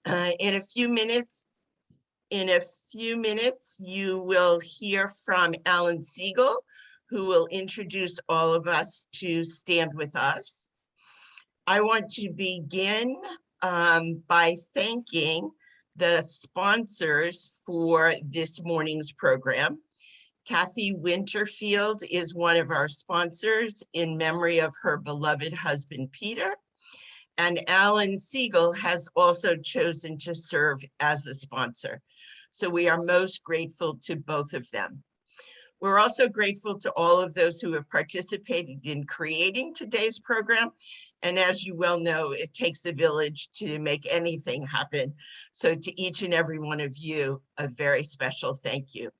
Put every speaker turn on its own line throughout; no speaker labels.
In a few minutes, you will hear from Alan Siegel, who will introduce all of us to Stand With Us. I want to begin by thanking the sponsors for this morning's program. Kathy Winterfield is one of our sponsors in memory of her beloved husband, Peter. And Alan Siegel has also chosen to serve as a sponsor. So we are most grateful to both of them. We're also grateful to all of those who have participated in creating today's program. And as you well know, it takes a village to make anything happen. So to each and every one of you, a very special thank you.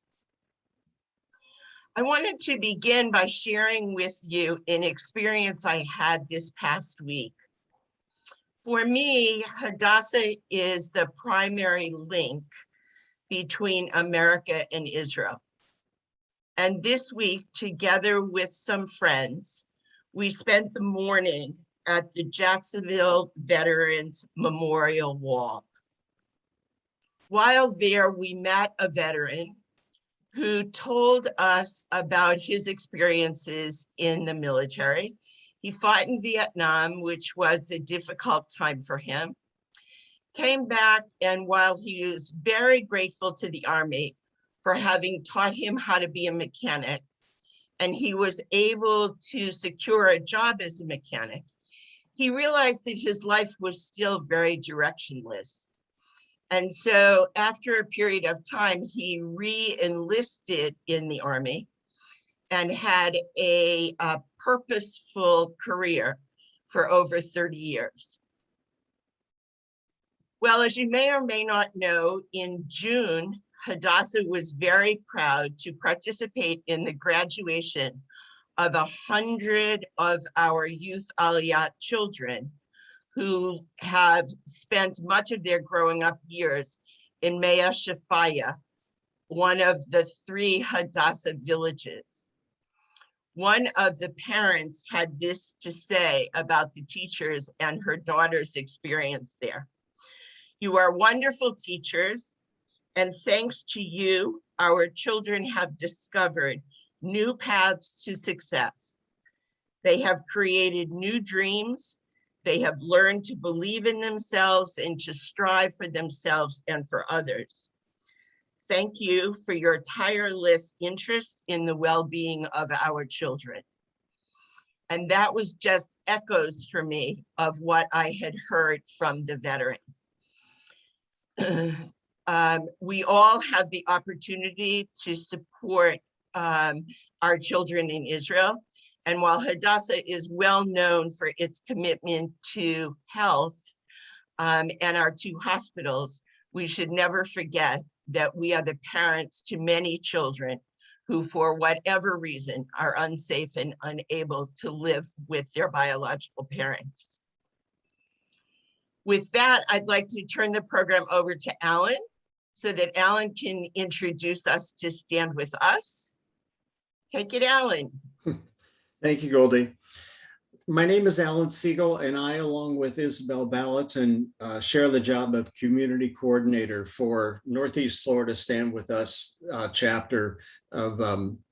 I wanted to begin by sharing with you an experience I had this past week. For me, Hadassah is the primary link between America and Israel. And this week, together with some friends, we spent the morning at the Jacksonville Veterans Memorial Wall. While there, we met a veteran who told us about his experiences in the military. He fought in Vietnam, which was a difficult time for him, came back, and while he was very grateful to the Army for having taught him how to be a mechanic, and he was able to secure a job as a mechanic, he realized that his life was still very directionless. And so after a period of time, he re-enlisted in the Army and had a purposeful career for over 30 years. Well, as you may or may not know, in June, Hadassah was very proud to participate in the graduation of 100 of our youth Aliyah children who have spent much of their growing up years in Mea Shafaya, one of the 3 Hadassah villages. One of the parents had this to say about the teachers and her daughter's experience there. You are wonderful teachers, and thanks to you, our children have discovered new paths to success. They have created new dreams. They have learned to believe in themselves and to strive for themselves and for others. Thank you for your tireless interest in the well-being of our children. And that was just echoes for me of what I had heard from the veteran. We all have the opportunity to support our children in Israel. And while Hadassah is well known for its commitment to health and our 2 hospitals, we should never forget that we are the parents to many children who, for whatever reason, are unsafe and unable to live with their biological parents. With that, I'd like to turn the program over to Alan so that Alan can introduce us to Stand With Us. Take it, Alan.
Thank you, Goldie. My name is Alan Siegel, and I, along with Isabel Ballatin, share the job of community coordinator for Northeast Florida Stand With Us chapter of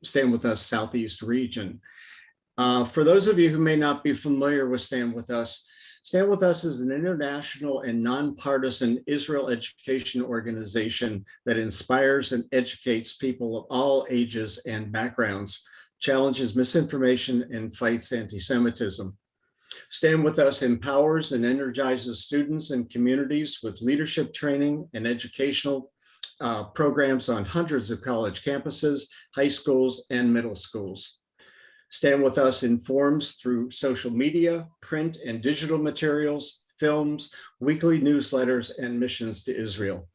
Stand With Us Southeast region. For those of you who may not be familiar with Stand With Us is an international and nonpartisan Israel education organization that inspires and educates people of all ages and backgrounds, challenges misinformation, and fights anti-Semitism. Stand With Us empowers and energizes students and communities with leadership training and educational programs on hundreds of college campuses, high schools, and middle schools. Stand With Us informs through social media, print and digital materials, films, weekly newsletters, and missions to Israel.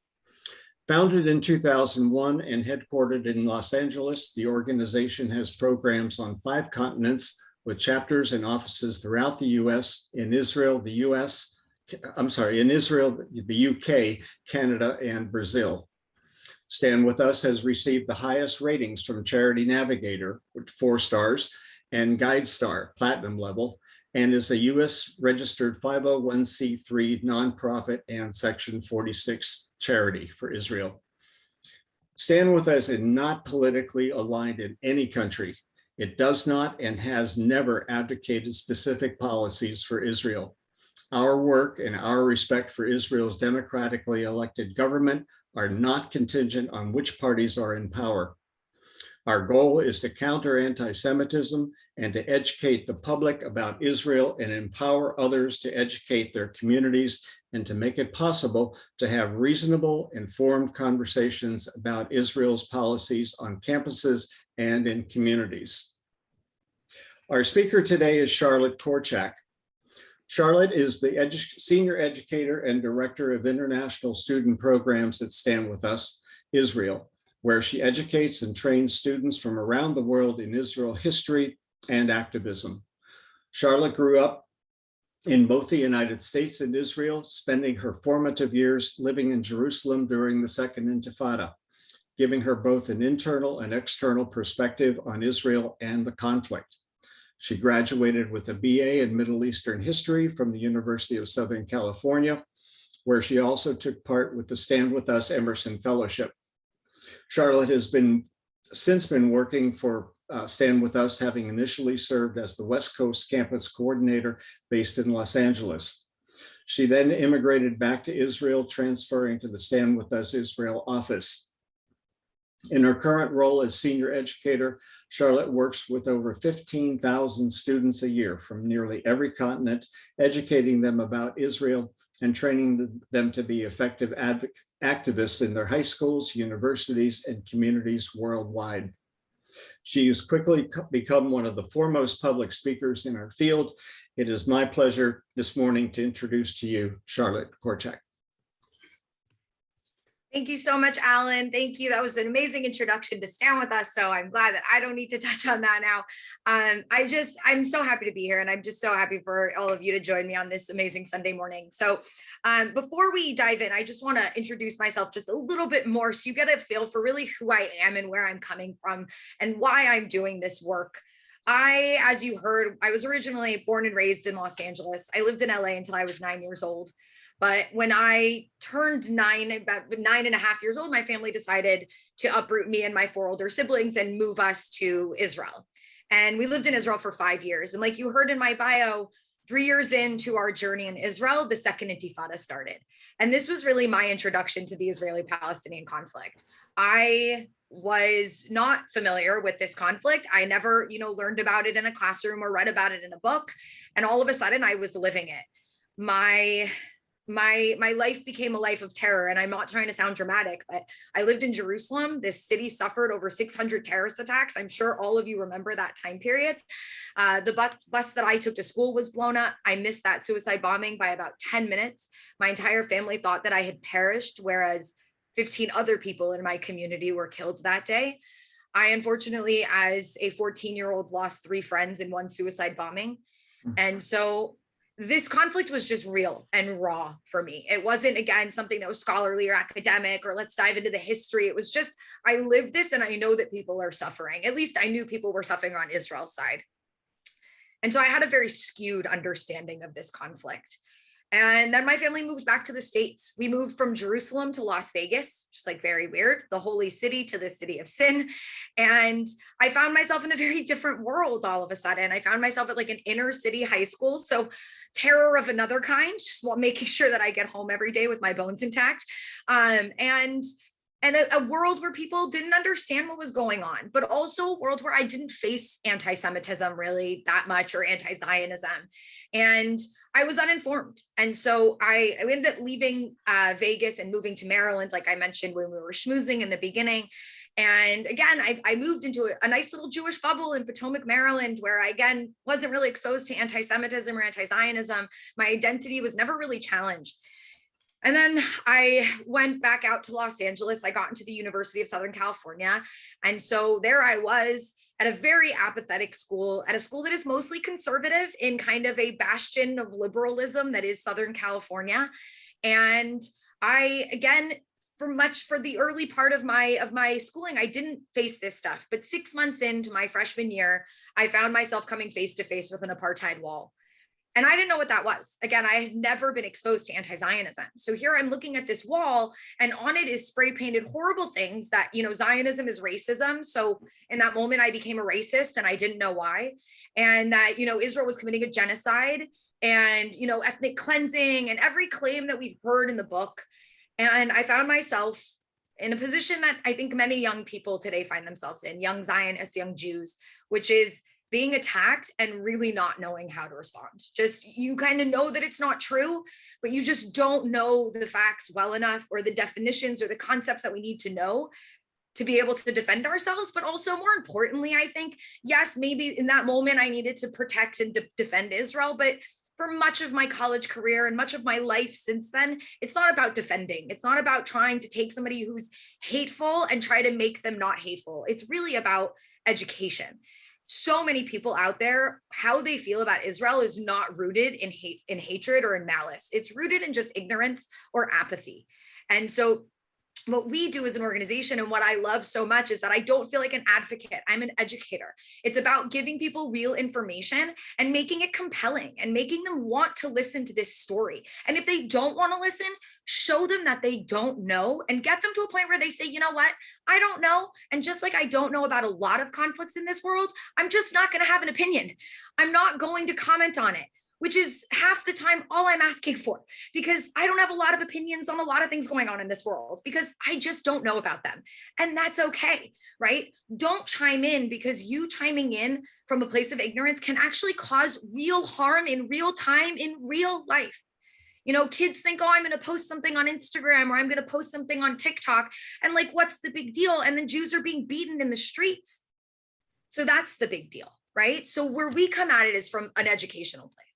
Founded in 2001 and headquartered in Los Angeles, the organization has programs on 5 continents with chapters and offices throughout the US, in Israel, the UK, Canada, and Brazil. Stand With Us has received the highest ratings from Charity Navigator with 4 stars and GuideStar Platinum level, and is a U.S. registered 501c3 nonprofit and Section 46 charity for Israel. Stand With Us is not politically aligned in any country. It does not and has never advocated specific policies for Israel. Our work and our respect for Israel's democratically elected government are not contingent on which parties are in power. Our goal is to counter anti-Semitism and to educate the public about Israel and empower others to educate their communities and to make it possible to have reasonable, informed conversations about Israel's policies on campuses and in communities. Our speaker today is Charlotte Korchak. Charlotte is the Senior Educator and Director of International Student Programs at Stand With Us, Israel, where she educates and trains students from around the world in Israel history and activism. Charlotte grew up in both the United States and Israel, spending her formative years living in Jerusalem during the Second Intifada, giving her both an internal and external perspective on Israel and the conflict. She graduated with a BA in Middle Eastern History from the University of Southern California, where she also took part with the Stand With Us Emerson Fellowship. Charlotte has since been working for Stand With Us, having initially served as the West Coast campus coordinator based in Los Angeles. She then immigrated back to Israel, transferring to the Stand With Us Israel office. In her current role as senior educator, Charlotte works with over 15,000 students a year from nearly every continent, educating them about Israel and training them to be effective activists in their high schools, universities, and communities worldwide. She has quickly become one of the foremost public speakers in our field. It is my pleasure this morning to introduce to you Charlotte Korchak.
Thank you so much, Alan. Thank you. That was an amazing introduction to Stand With Us. So I'm glad that I don't need to touch on that now. I'm so happy to be here, and I'm just so happy for all of you to join me on this amazing Sunday morning. So before we dive in, I just want to introduce myself just a little bit more so you get a feel for really who I am and where I'm coming from and why I'm doing this work. As you heard, I was originally born and raised in Los Angeles. I lived in LA until I was 9 years old. But when I turned about 9.5 years old, my family decided to uproot me and my 4 older siblings and move us to Israel. And we lived in Israel for 5 years. And like you heard in my bio, 3 years into our journey in Israel, the Second Intifada started. And this was really my introduction to the Israeli-Palestinian conflict. I was not familiar with this conflict. I never, learned about it in a classroom or read about it in a book. And all of a sudden I was living it. My life became a life of terror, and I'm not trying to sound dramatic, but I lived in Jerusalem. This city suffered over 600 terrorist attacks. I'm sure all of you remember that time period. The bus that I took to school was blown up. I missed that suicide bombing by about 10 minutes. My entire family thought that I had perished, whereas 15 other people in my community were killed that day. I unfortunately, as a 14-year-old, lost 3 friends in one suicide bombing. And so this conflict was just real and raw for me. It wasn't, again, something that was scholarly or academic or let's dive into the history. It was just, I lived this and I know that people are suffering. At least I knew people were suffering on Israel's side. And so I had a very skewed understanding of this conflict. And then my family moved back to the States. We moved from Jerusalem to Las Vegas, just like very weird, the holy city to the city of sin. And I found myself in a very different world all of a sudden. I found myself at like an inner city high school. So terror of another kind, just making sure that I get home every day with my bones intact. And a world where people didn't understand what was going on, but also a world where I didn't face anti-Semitism really that much or anti-Zionism. And I was uninformed. And so I ended up leaving Vegas and moving to Maryland, like I mentioned when we were schmoozing in the beginning. And again, I moved into a nice little Jewish bubble in Potomac, Maryland, where I, again, wasn't really exposed to anti-Semitism or anti-Zionism. My identity was never really challenged. And then I went back out to Los Angeles. I got into the University of Southern California. And so there I was at a very apathetic school, at a school that is mostly conservative in kind of a bastion of liberalism that is Southern California. And I, again, for the early part of my schooling, I didn't face this stuff. But 6 months into my freshman year, I found myself coming face to face with an apartheid wall. And I didn't know what that was. Again, I had never been exposed to anti-Zionism. So here I'm looking at this wall, and on it is spray painted horrible things that, Zionism is racism. So in that moment, I became a racist and I didn't know why. And that, Israel was committing a genocide and, ethnic cleansing and every claim that we've heard in the book. And I found myself in a position that I think many young people today find themselves in, young Zionists, young Jews, which is being attacked and really not knowing how to respond. Just, you kind of know that it's not true, but you just don't know the facts well enough, or the definitions or the concepts that we need to know to be able to defend ourselves. But also, more importantly, I think, yes, maybe in that moment I needed to protect and defend Israel, but for much of my college career and much of my life since then, it's not about defending. It's not about trying to take somebody who's hateful and try to make them not hateful. It's really about education. So many people out there, how they feel about Israel is not rooted in hate, in hatred, or in malice. It's rooted in just ignorance or apathy. And so what we do as an organization, and what I love so much, is that I don't feel like an advocate. I'm an educator. It's about giving people real information and making it compelling and making them want to listen to this story. And if they don't want to listen, show them that they don't know and get them to a point where they say, you know what, I don't know. And just like I don't know about a lot of conflicts in this world, I'm just not going to have an opinion. I'm not going to comment on it, which is half the time all I'm asking for, because I don't have a lot of opinions on a lot of things going on in this world because I just don't know about them. And that's okay, right? Don't chime in, because you chiming in from a place of ignorance can actually cause real harm in real time, in real life. Kids think, oh, I'm going to post something on Instagram, or I'm going to post something on TikTok, and like, what's the big deal? And then Jews are being beaten in the streets. So that's the big deal, right? So where we come at it is from an educational place.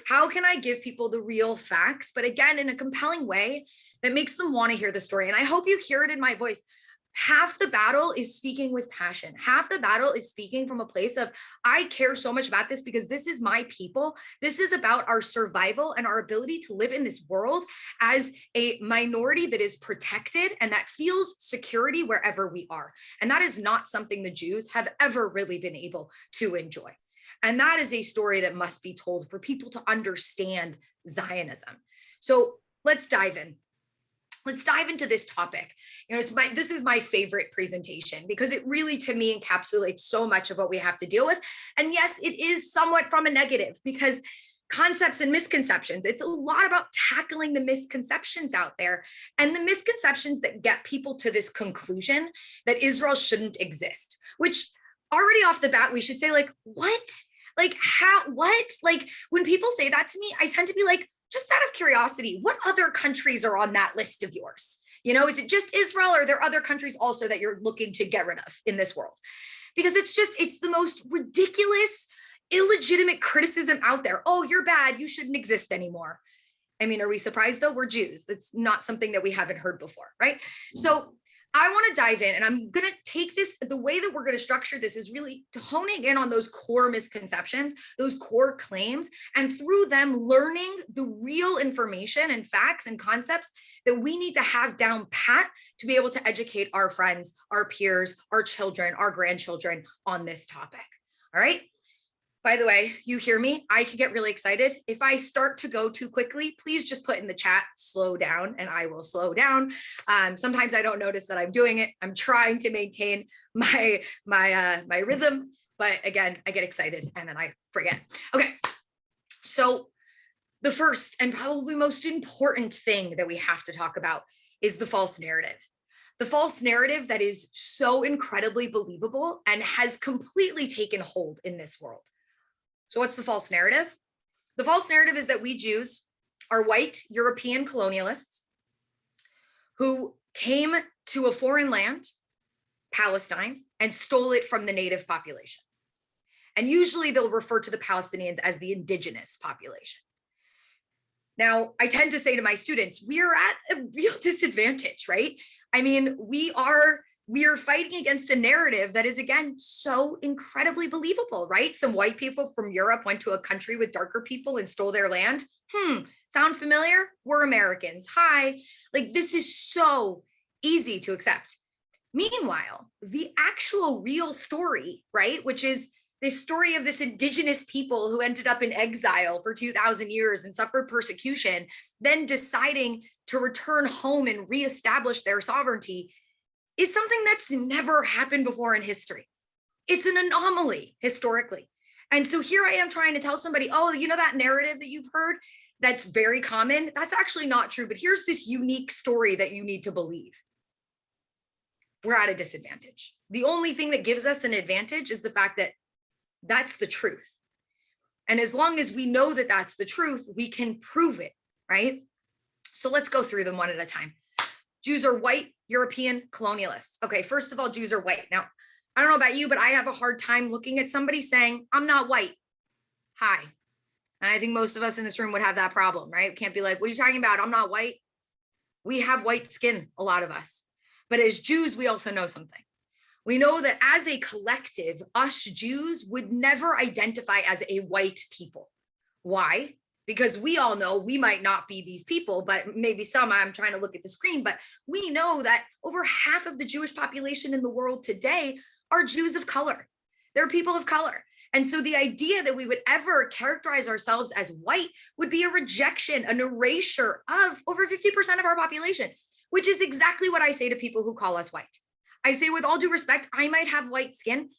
How can I give people the real facts, but again, in a compelling way that makes them want to hear the story? And I hope you hear it in my voice. Half the battle is speaking with passion. Half the battle is speaking from a place of, I care so much about this because this is my people. This is about our survival and our ability to live in this world as a minority that is protected and that feels security wherever we are. And that is not something the Jews have ever really been able to enjoy. And that is a story that must be told for people to understand Zionism. So let's dive in. Let's dive into this topic. This is my favorite presentation because it really, to me, encapsulates so much of what we have to deal with. And yes, it is somewhat from a negative, because concepts and misconceptions, it's a lot about tackling the misconceptions out there, and the misconceptions that get people to this conclusion that Israel shouldn't exist, which already off the bat, we should say, like, what? Like, how, what? Like, when people say that to me, I tend to be like, just out of curiosity, what other countries are on that list of yours? Is it just Israel, or are there other countries also that you're looking to get rid of in this world? Because it's the most ridiculous, illegitimate criticism out there. Oh, you're bad. You shouldn't exist anymore. I mean, are we surprised though? We're Jews. That's not something that we haven't heard before, right? So I want to dive in, and I'm going to take this, the way that we're going to structure this is really honing in on those core misconceptions, those core claims, and through them learning the real information and facts and concepts that we need to have down pat to be able to educate our friends, our peers, our children, our grandchildren on this topic. All right. By the way, you hear me? I can get really excited. If I start to go too quickly, please just put in the chat, slow down, and I will slow down. Sometimes I don't notice that I'm doing it. I'm trying to maintain my rhythm, but again, I get excited and then I forget. Okay, so the first and probably most important thing that we have to talk about is the false narrative. The false narrative that is so incredibly believable and has completely taken hold in this world. So what's the false narrative? The false narrative is that we Jews are white European colonialists who came to a foreign land, Palestine, and stole it from the native population. And usually they'll refer to the Palestinians as the indigenous population. Now, I tend to say to my students, we are at a real disadvantage, right? I mean, we are fighting against a narrative that is, again, so incredibly believable, right? Some white people from Europe went to a country with darker people and stole their land. Sound familiar? We're Americans. Hi. Like, this is so easy to accept. Meanwhile, the actual real story, right, which is this story of this indigenous people who ended up in exile for 2,000 years and suffered persecution, then deciding to return home and reestablish their sovereignty, is something that's never happened before in history. It's an anomaly historically. And so here I am trying to tell somebody, oh, you know that narrative that you've heard that's very common? That's actually not true, but here's this unique story that you need to believe. We're at a disadvantage. The only thing that gives us an advantage is the fact that that's the truth. And as long as we know that that's the truth, we can prove it, right? So let's go through them one at a time. Jews are white, European, colonialists. Okay, first of all, Jews are white. Now, I don't know about you, but I have a hard time looking at somebody saying, I'm not white. Hi. And I think most of us in this room would have that problem, right? We can't be like, what are you talking about? I'm not white. We have white skin, a lot of us. But as Jews, we also know something. We know that as a collective, us Jews would never identify as a white people. Why? Because we all know we might not be these people, but maybe some, I'm trying to look at the screen, but we know that over half of the Jewish population in the world today are Jews of color. They're people of color. And so the idea that we would ever characterize ourselves as white would be a rejection, an erasure of over 50% of our population, which is exactly what I say to people who call us white. I say, with all due respect, I might have white skin,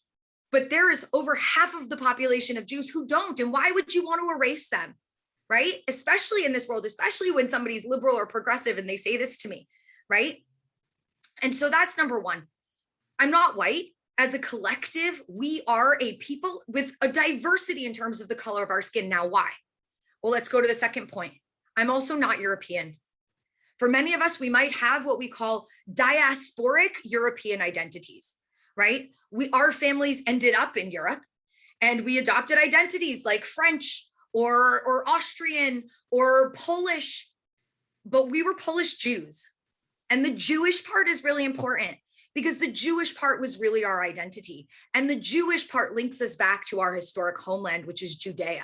but there is over half of the population of Jews who don't. And why would you want to erase them, right? Especially in this world, especially when somebody's liberal or progressive and they say this to me, right? And so that's number one. I'm not white. As a collective, we are a people with a diversity in terms of the color of our skin. Now, why? Well, let's go to the second point. I'm also not European. For many of us, we might have what we call diasporic European identities, right? Our families ended up in Europe and we adopted identities like French or Austrian or Polish, but we were Polish Jews. And the Jewish part is really important because the Jewish part was really our identity. And the Jewish part links us back to our historic homeland, which is Judea,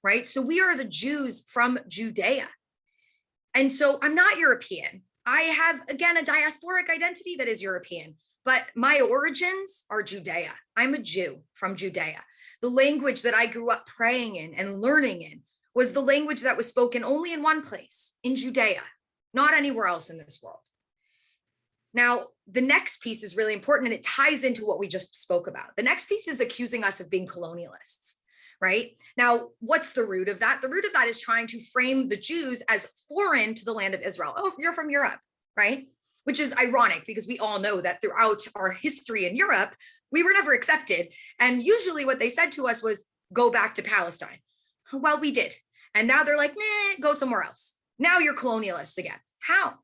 right? So we are the Jews from Judea. And so I'm not European. I have, again, a diasporic identity that is European, but my origins are Judea. I'm a Jew from Judea. The language that I grew up praying in and learning in was the language that was spoken only in one place, in Judea, not anywhere else in this world. Now, the next piece is really important and it ties into what we just spoke about. The next piece is accusing us of being colonialists. Right? Now, what's the root of that? The root of that is trying to frame the Jews as foreign to the land of Israel. Oh, you're from Europe, right? Which is ironic because we all know that throughout our history in Europe, we were never accepted. And usually what they said to us was, go back to Palestine. Well, we did. And now they're like, nah, go somewhere else. Now you're colonialists again. How?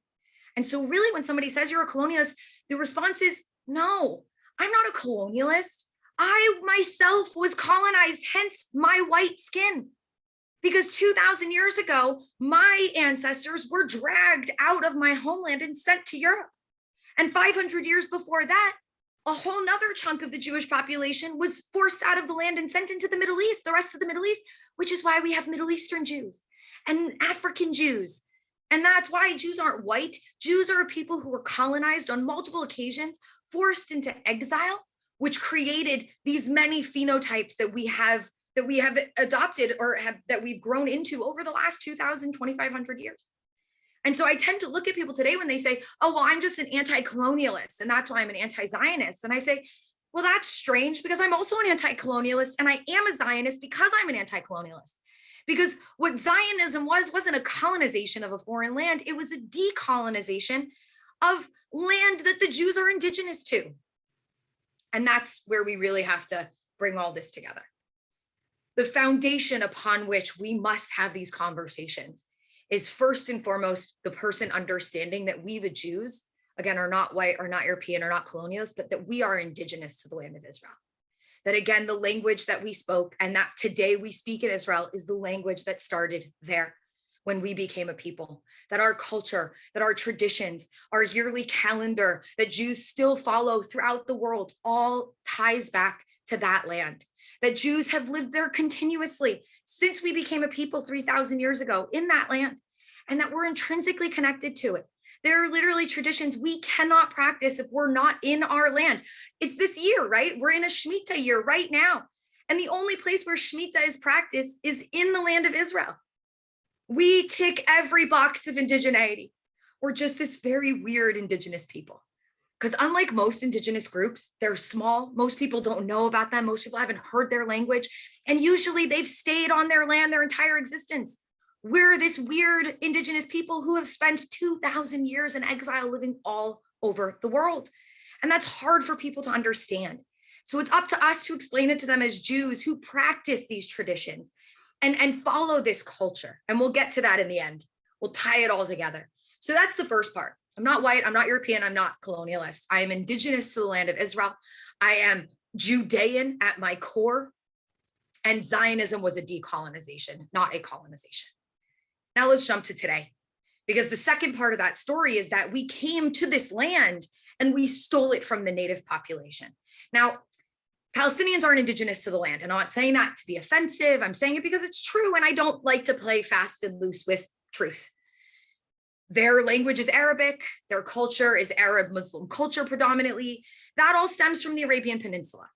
And so really when somebody says you're a colonialist, the response is, no, I'm not a colonialist. I myself was colonized, hence my white skin. Because 2,000 years ago, my ancestors were dragged out of my homeland and sent to Europe. And 500 years before that, a whole nother chunk of the Jewish population was forced out of the land and sent into the Middle East, the rest of the Middle East, which is why we have Middle Eastern Jews and African Jews. And that's why Jews aren't white. Jews are a people who were colonized on multiple occasions, forced into exile, which created these many phenotypes that we have adopted or that we've grown into over the last 2,000, 2,500 years. And so I tend to look at people today when they say, oh, well, I'm just an anti-colonialist and that's why I'm an anti-Zionist. And I say, well, that's strange because I'm also an anti-colonialist and I am a Zionist because I'm an anti-colonialist. Because what Zionism wasn't a colonization of a foreign land, it was a decolonization of land that the Jews are indigenous to. And that's where we really have to bring all this together. The foundation upon which we must have these conversations is first and foremost the person understanding that we, the Jews, again, are not white or not European or not colonialists, but that we are indigenous to the land of Israel. That again, the language that we spoke and that today we speak in Israel is the language that started there when we became a people, that our culture, that our traditions, our yearly calendar that Jews still follow throughout the world all ties back to that land, that Jews have lived there continuously since we became a people 3,000 years ago in that land, and that we're intrinsically connected to it. There are literally traditions we cannot practice if we're not in our land. It's this year, right? We're in a Shemitah year right now. And the only place where Shemitah is practiced is in the land of Israel. We tick every box of indigeneity. We're just this very weird indigenous people. Because unlike most indigenous groups, they're small. Most people don't know about them. Most people haven't heard their language. And usually they've stayed on their land their entire existence. We're this weird indigenous people who have spent 2,000 years in exile living all over the world. And that's hard for people to understand. So it's up to us to explain it to them as Jews who practice these traditions and follow this culture. And we'll get to that in the end. We'll tie it all together. So that's the first part. I'm not white, I'm not European, I'm not colonialist. I am indigenous to the land of Israel. I am Judean at my core. And Zionism was a decolonization, not a colonization. Now let's jump to today, because the second part of that story is that we came to this land and we stole it from the native population. Now, Palestinians aren't indigenous to the land. And I'm not saying that to be offensive. I'm saying it because it's true. And I don't like to play fast and loose with truth. Their language is Arabic. Their culture is Arab Muslim culture predominantly. That all stems from the Arabian Peninsula.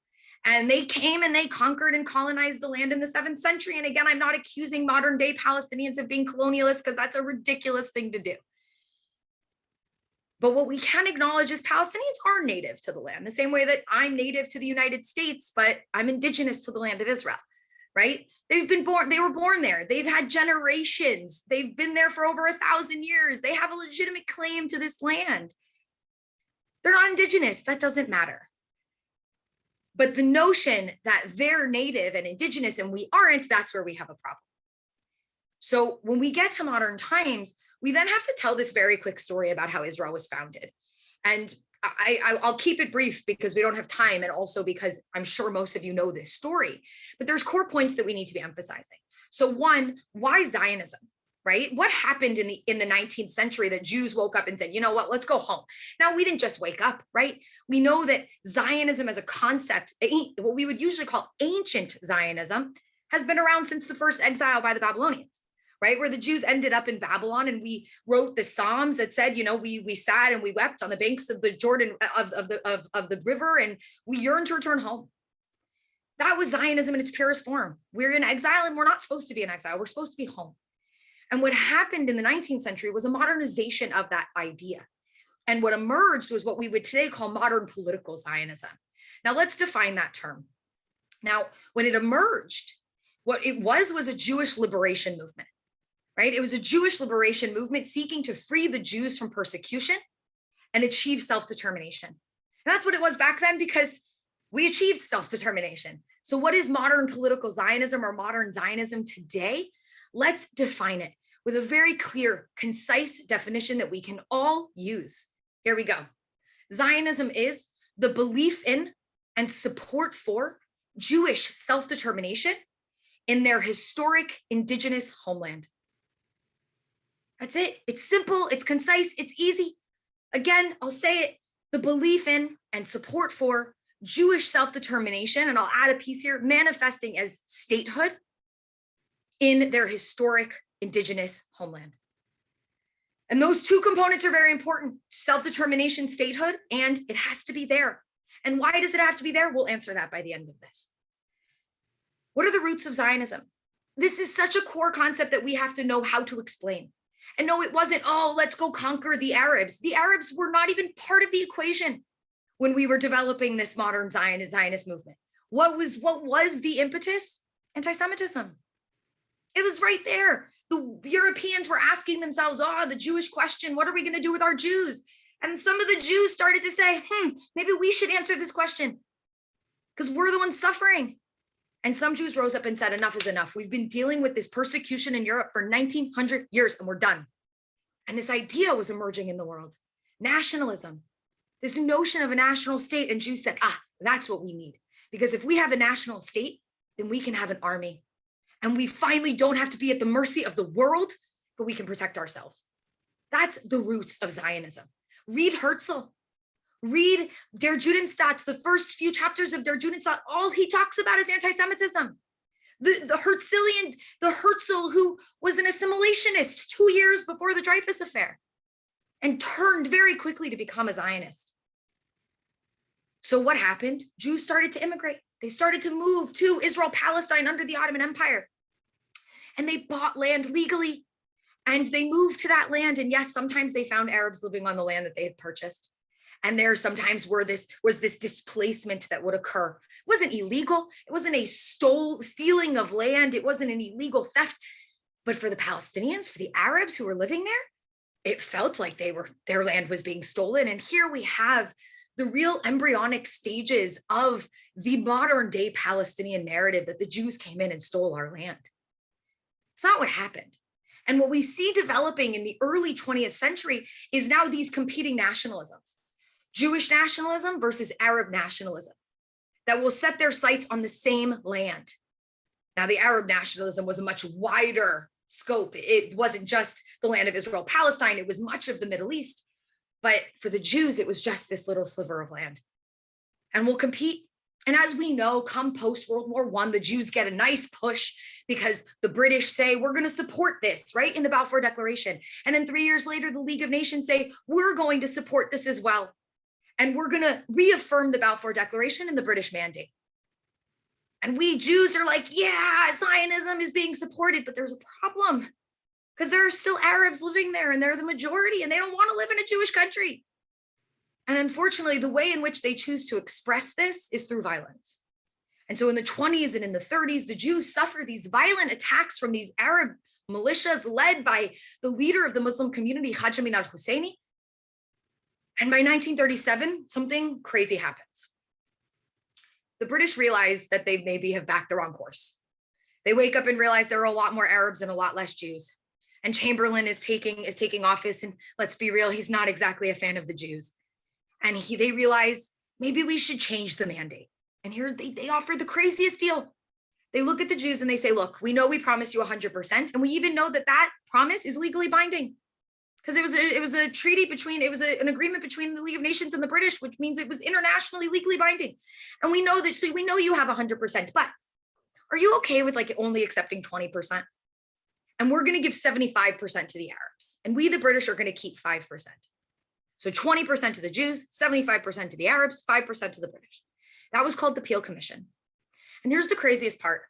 And they came and they conquered and colonized the land in the 7th century. And again, I'm not accusing modern day Palestinians of being colonialists because that's a ridiculous thing to do. But what we can acknowledge is Palestinians are native to the land, the same way that I'm native to the United States, but I'm indigenous to the land of Israel, right? They were born there. They've had generations. They've been there for over 1,000 years. They have a legitimate claim to this land. They're not indigenous. That doesn't matter. But the notion that they're native and indigenous and we aren't, that's where we have a problem. So when we get to modern times, we then have to tell this very quick story about how Israel was founded. And I'll keep it brief because we don't have time, and also because I'm sure most of you know this story, but there's core points that we need to be emphasizing. So one, why Zionism, right? What happened in the 19th century that Jews woke up and said, you know what, let's go home. Now, we didn't just wake up, right? We know that Zionism as a concept, what we would usually call ancient Zionism, has been around since the first exile by the Babylonians. Right, where the Jews ended up in Babylon, and we wrote the Psalms that said, you know, we sat and we wept on the banks of the Jordan of the river, and we yearned to return home. That was Zionism in its purest form. We're in exile, and we're not supposed to be in exile. We're supposed to be home. And what happened in the 19th century was a modernization of that idea. And what emerged was what we would today call modern political Zionism. Now let's define that term. Now, when it emerged, what it was a Jewish liberation movement. Right? It was a Jewish liberation movement seeking to free the Jews from persecution and achieve self-determination. And that's what it was back then, because we achieved self-determination. So what is modern political Zionism or modern Zionism today? Let's define it with a very clear, concise definition that we can all use. Here we go. Zionism is the belief in and support for Jewish self-determination in their historic indigenous homeland. That's it. It's simple, it's concise, it's easy. Again, I'll say it, the belief in and support for Jewish self-determination, and I'll add a piece here, manifesting as statehood in their historic indigenous homeland. And those two components are very important, self-determination, statehood, and it has to be there. And why does it have to be there? We'll answer that by the end of this. What are the roots of Zionism? This is such a core concept that we have to know how to explain. And no, it wasn't, oh, let's go conquer the Arabs. The Arabs were not even part of the equation when we were developing this modern Zionist movement. What was the impetus? Anti-Semitism. It was right there. The Europeans were asking themselves, the Jewish question, what are we going to do with our Jews? And some of the Jews started to say, maybe we should answer this question because we're the ones suffering. And some Jews rose up and said, enough is enough. We've been dealing with this persecution in Europe for 1900 years and we're done. And this idea was emerging in the world. Nationalism, this notion of a national state. And Jews said, that's what we need. Because if we have a national state, then we can have an army. And we finally don't have to be at the mercy of the world, but we can protect ourselves. That's the roots of Zionism. Read Herzl. Read Der Judenstaat, the first few chapters of Der Judenstaat, all he talks about is anti-Semitism. The Herzl who was an assimilationist 2 years before the Dreyfus affair and turned very quickly to become a Zionist. So what happened? Jews started to immigrate. They started to move to Israel, Palestine under the Ottoman Empire. And they bought land legally and they moved to that land. And yes, sometimes they found Arabs living on the land that they had purchased. And there sometimes was this displacement that would occur. It wasn't illegal. It wasn't a stealing of land. It wasn't an illegal theft. But for the Palestinians, for the Arabs who were living there, it felt like their land was being stolen. And here we have the real embryonic stages of the modern day Palestinian narrative that the Jews came in and stole our land. It's not what happened. And what we see developing in the early 20th century is now these competing nationalisms, Jewish nationalism versus Arab nationalism, that will set their sights on the same land. Now, the Arab nationalism was a much wider scope. It wasn't just the land of Israel, Palestine, it was much of the Middle East. But for the Jews, it was just this little sliver of land. And we'll compete. And as we know, come post-World War I, the Jews get a nice push because the British say, we're going to support this, right, in the Balfour Declaration. And then 3 years later, the League of Nations say, we're going to support this as well. And we're going to reaffirm the Balfour Declaration and the British mandate. And we Jews are like, yeah, Zionism is being supported, but there's a problem. Because there are still Arabs living there and they're the majority and they don't want to live in a Jewish country. And unfortunately, the way in which they choose to express this is through violence. And so in the 20s and in the 30s, the Jews suffer these violent attacks from these Arab militias led by the leader of the Muslim community, Hajj Amin al-Husseini. And by 1937, something crazy happens. The British realize that they maybe have backed the wrong course. They wake up and realize there are a lot more Arabs and a lot less Jews. And Chamberlain is taking office, and let's be real, he's not exactly a fan of the Jews. And they realize maybe we should change the mandate. And here they offer the craziest deal. They look at the Jews and they say, look, we know we promised you 100%, and we even know that that promise is legally binding. Because it was a treaty an agreement between the League of Nations and the British, which means it was internationally legally binding. And we know that, so we know you have 100%, but are you okay with like only accepting 20%? And we're going to give 75% to the Arabs. And we, the British, are going to keep 5%. So 20% to the Jews, 75% to the Arabs, 5% to the British. That was called the Peel Commission. And here's the craziest part.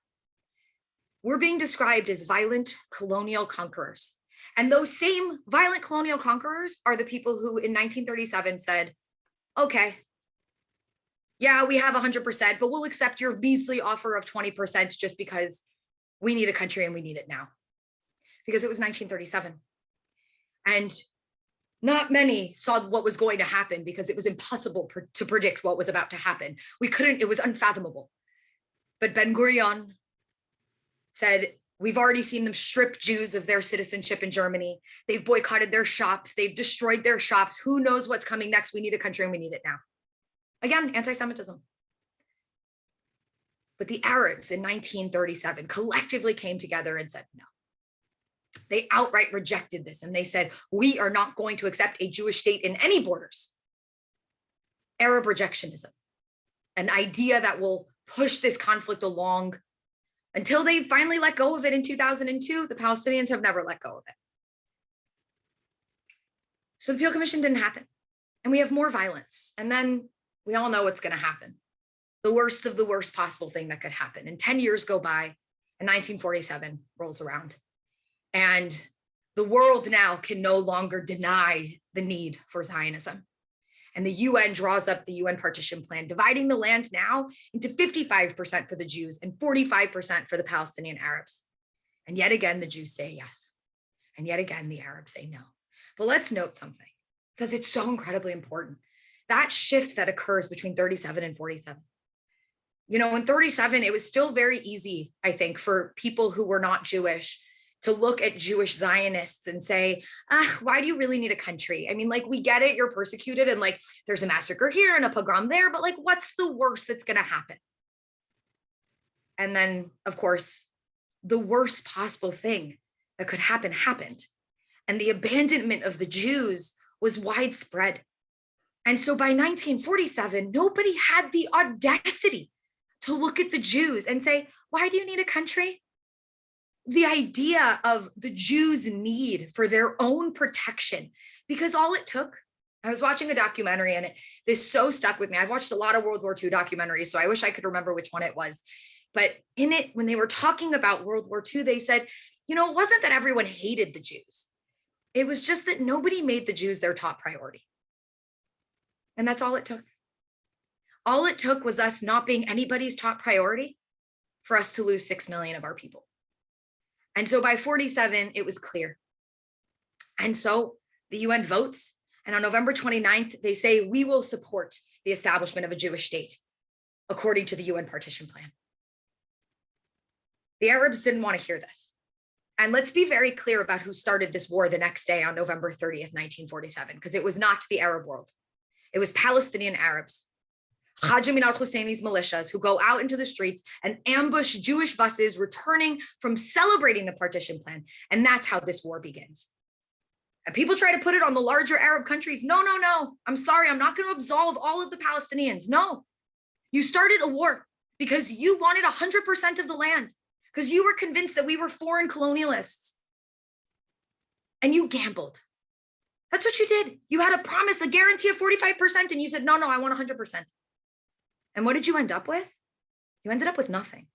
We're being described as violent colonial conquerors. And those same violent colonial conquerors are the people who in 1937 said, okay, yeah, we have 100%, but we'll accept your measly offer of 20% just because we need a country and we need it now. Because it was 1937. And not many saw what was going to happen because it was impossible to predict what was about to happen. It was unfathomable. But Ben-Gurion said, we've already seen them strip Jews of their citizenship in Germany. They've boycotted their shops. They've destroyed their shops. Who knows what's coming next? We need a country and we need it now. Again, anti-Semitism. But the Arabs in 1937 collectively came together and said, no. They outright rejected this. And they said, we are not going to accept a Jewish state in any borders. Arab rejectionism, an idea that will push this conflict along until they finally let go of it in 2002. The Palestinians have never let go of it. So the Peel Commission didn't happen. And we have more violence. And then we all know what's going to happen. The worst of the worst possible thing that could happen. And 10 years go by and 1947 rolls around. And the world now can no longer deny the need for Zionism. And the UN draws up the UN partition plan, dividing the land now into 55% for the Jews and 45% for the Palestinian Arabs. And yet again, the Jews say yes. And yet again, the Arabs say no. But let's note something, because it's so incredibly important. That shift that occurs between 37 and 47. You know, in 37, it was still very easy, I think, for people who were not Jewish to look at Jewish Zionists and say, why do you really need a country? I mean, like, we get it, you're persecuted and like, there's a massacre here and a pogrom there, but like, what's the worst that's gonna happen? And then, of course, the worst possible thing that could happen happened. And the abandonment of the Jews was widespread. And so by 1947, nobody had the audacity to look at the Jews and say, why do you need a country? The idea of the Jews' need for their own protection, because all it took I was watching a documentary and this so stuck with me. I've watched a lot of World War II documentaries, so I wish I could remember which one it was. But in it, when they were talking about World War II, they said, you know, it wasn't that everyone hated the Jews. It was just that nobody made the Jews their top priority. And that's all it took. All it took was us not being anybody's top priority for us to lose 6 million of our people. And so by 47, it was clear. And so the UN votes, and on November 29th, they say, we will support the establishment of a Jewish state, according to the UN partition plan. The Arabs didn't want to hear this. And let's be very clear about who started this war the next day on November 30th, 1947, because it was not the Arab world. It was Palestinian Arabs, Haj Amin al-Husseini's militias, who go out into the streets and ambush Jewish buses returning from celebrating the partition plan. And that's how this war begins. And people try to put it on the larger Arab countries. No, no, no. I'm sorry. I'm not going to absolve all of the Palestinians. No, you started a war because you wanted 100% of the land, because you were convinced that we were foreign colonialists. And you gambled. That's what you did. You had a promise, a guarantee of 45%, and you said, no, no, I want 100%. And what did you end up with? You ended up with nothing.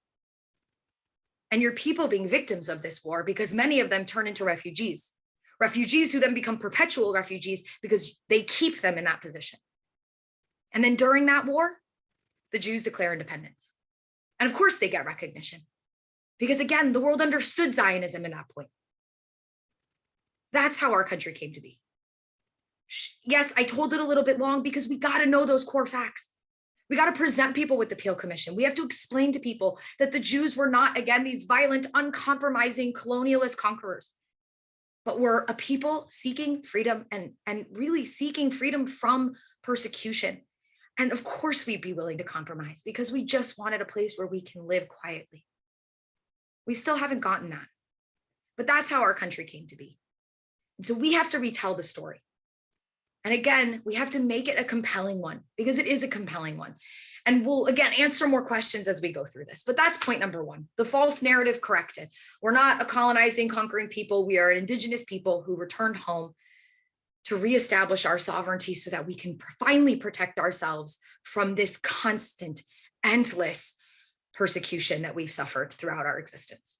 And your people being victims of this war, because many of them turn into refugees who then become perpetual refugees because they keep them in that position. And then during that war, the Jews declare independence. And of course they get recognition, because again, the world understood Zionism in that point. That's how our country came to be. Yes, I told it a little bit long because we got to know those core facts. We got to present people with the Peel Commission. We have to explain to people that the Jews were not, again, these violent, uncompromising colonialist conquerors, but were a people seeking freedom and really seeking freedom from persecution. And of course, we'd be willing to compromise because we just wanted a place where we can live quietly. We still haven't gotten that, but that's how our country came to be. And so we have to retell the story. And again, we have to make it a compelling one, because it is a compelling one. And we'll, again, answer more questions as we go through this. But that's point number one, the false narrative corrected. We're not a colonizing, conquering people. We are an indigenous people who returned home to reestablish our sovereignty so that we can finally protect ourselves from this constant, endless persecution that we've suffered throughout our existence.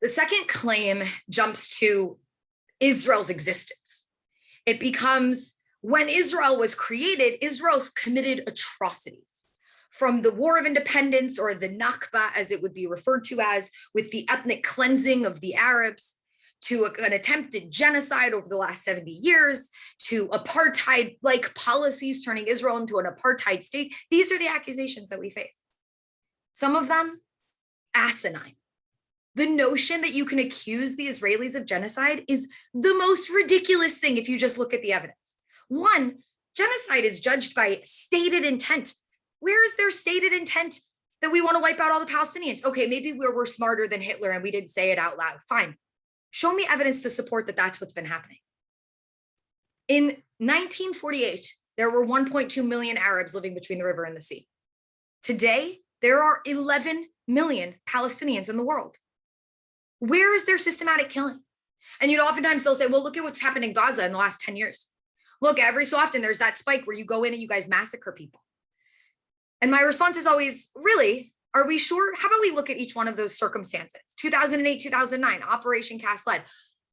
The second claim jumps to Israel's existence. It becomes, when Israel was created, Israel's committed atrocities, from the War of Independence, or the Nakba, as it would be referred to as, with the ethnic cleansing of the Arabs, to an attempted genocide over the last 70 years, to apartheid-like policies turning Israel into an apartheid state. These are the accusations that we face. Some of them asinine. The notion that you can accuse the Israelis of genocide is the most ridiculous thing if you just look at the evidence. One, genocide is judged by stated intent. Where is their stated intent that we want to wipe out all the Palestinians? Okay, maybe we're smarter than Hitler and we didn't say it out loud. Fine. Show me evidence to support that that's what's been happening. In 1948, there were 1.2 million Arabs living between the river and the sea. Today, there are 11 million Palestinians in the world. Where is their systematic killing? And oftentimes they'll say, well, look at what's happened in Gaza in the last 10 years. Look, every so often there's that spike where you go in and you guys massacre people. And my response is always, really? Are we sure? How about we look at each one of those circumstances? 2008, 2009, Operation Cast Lead.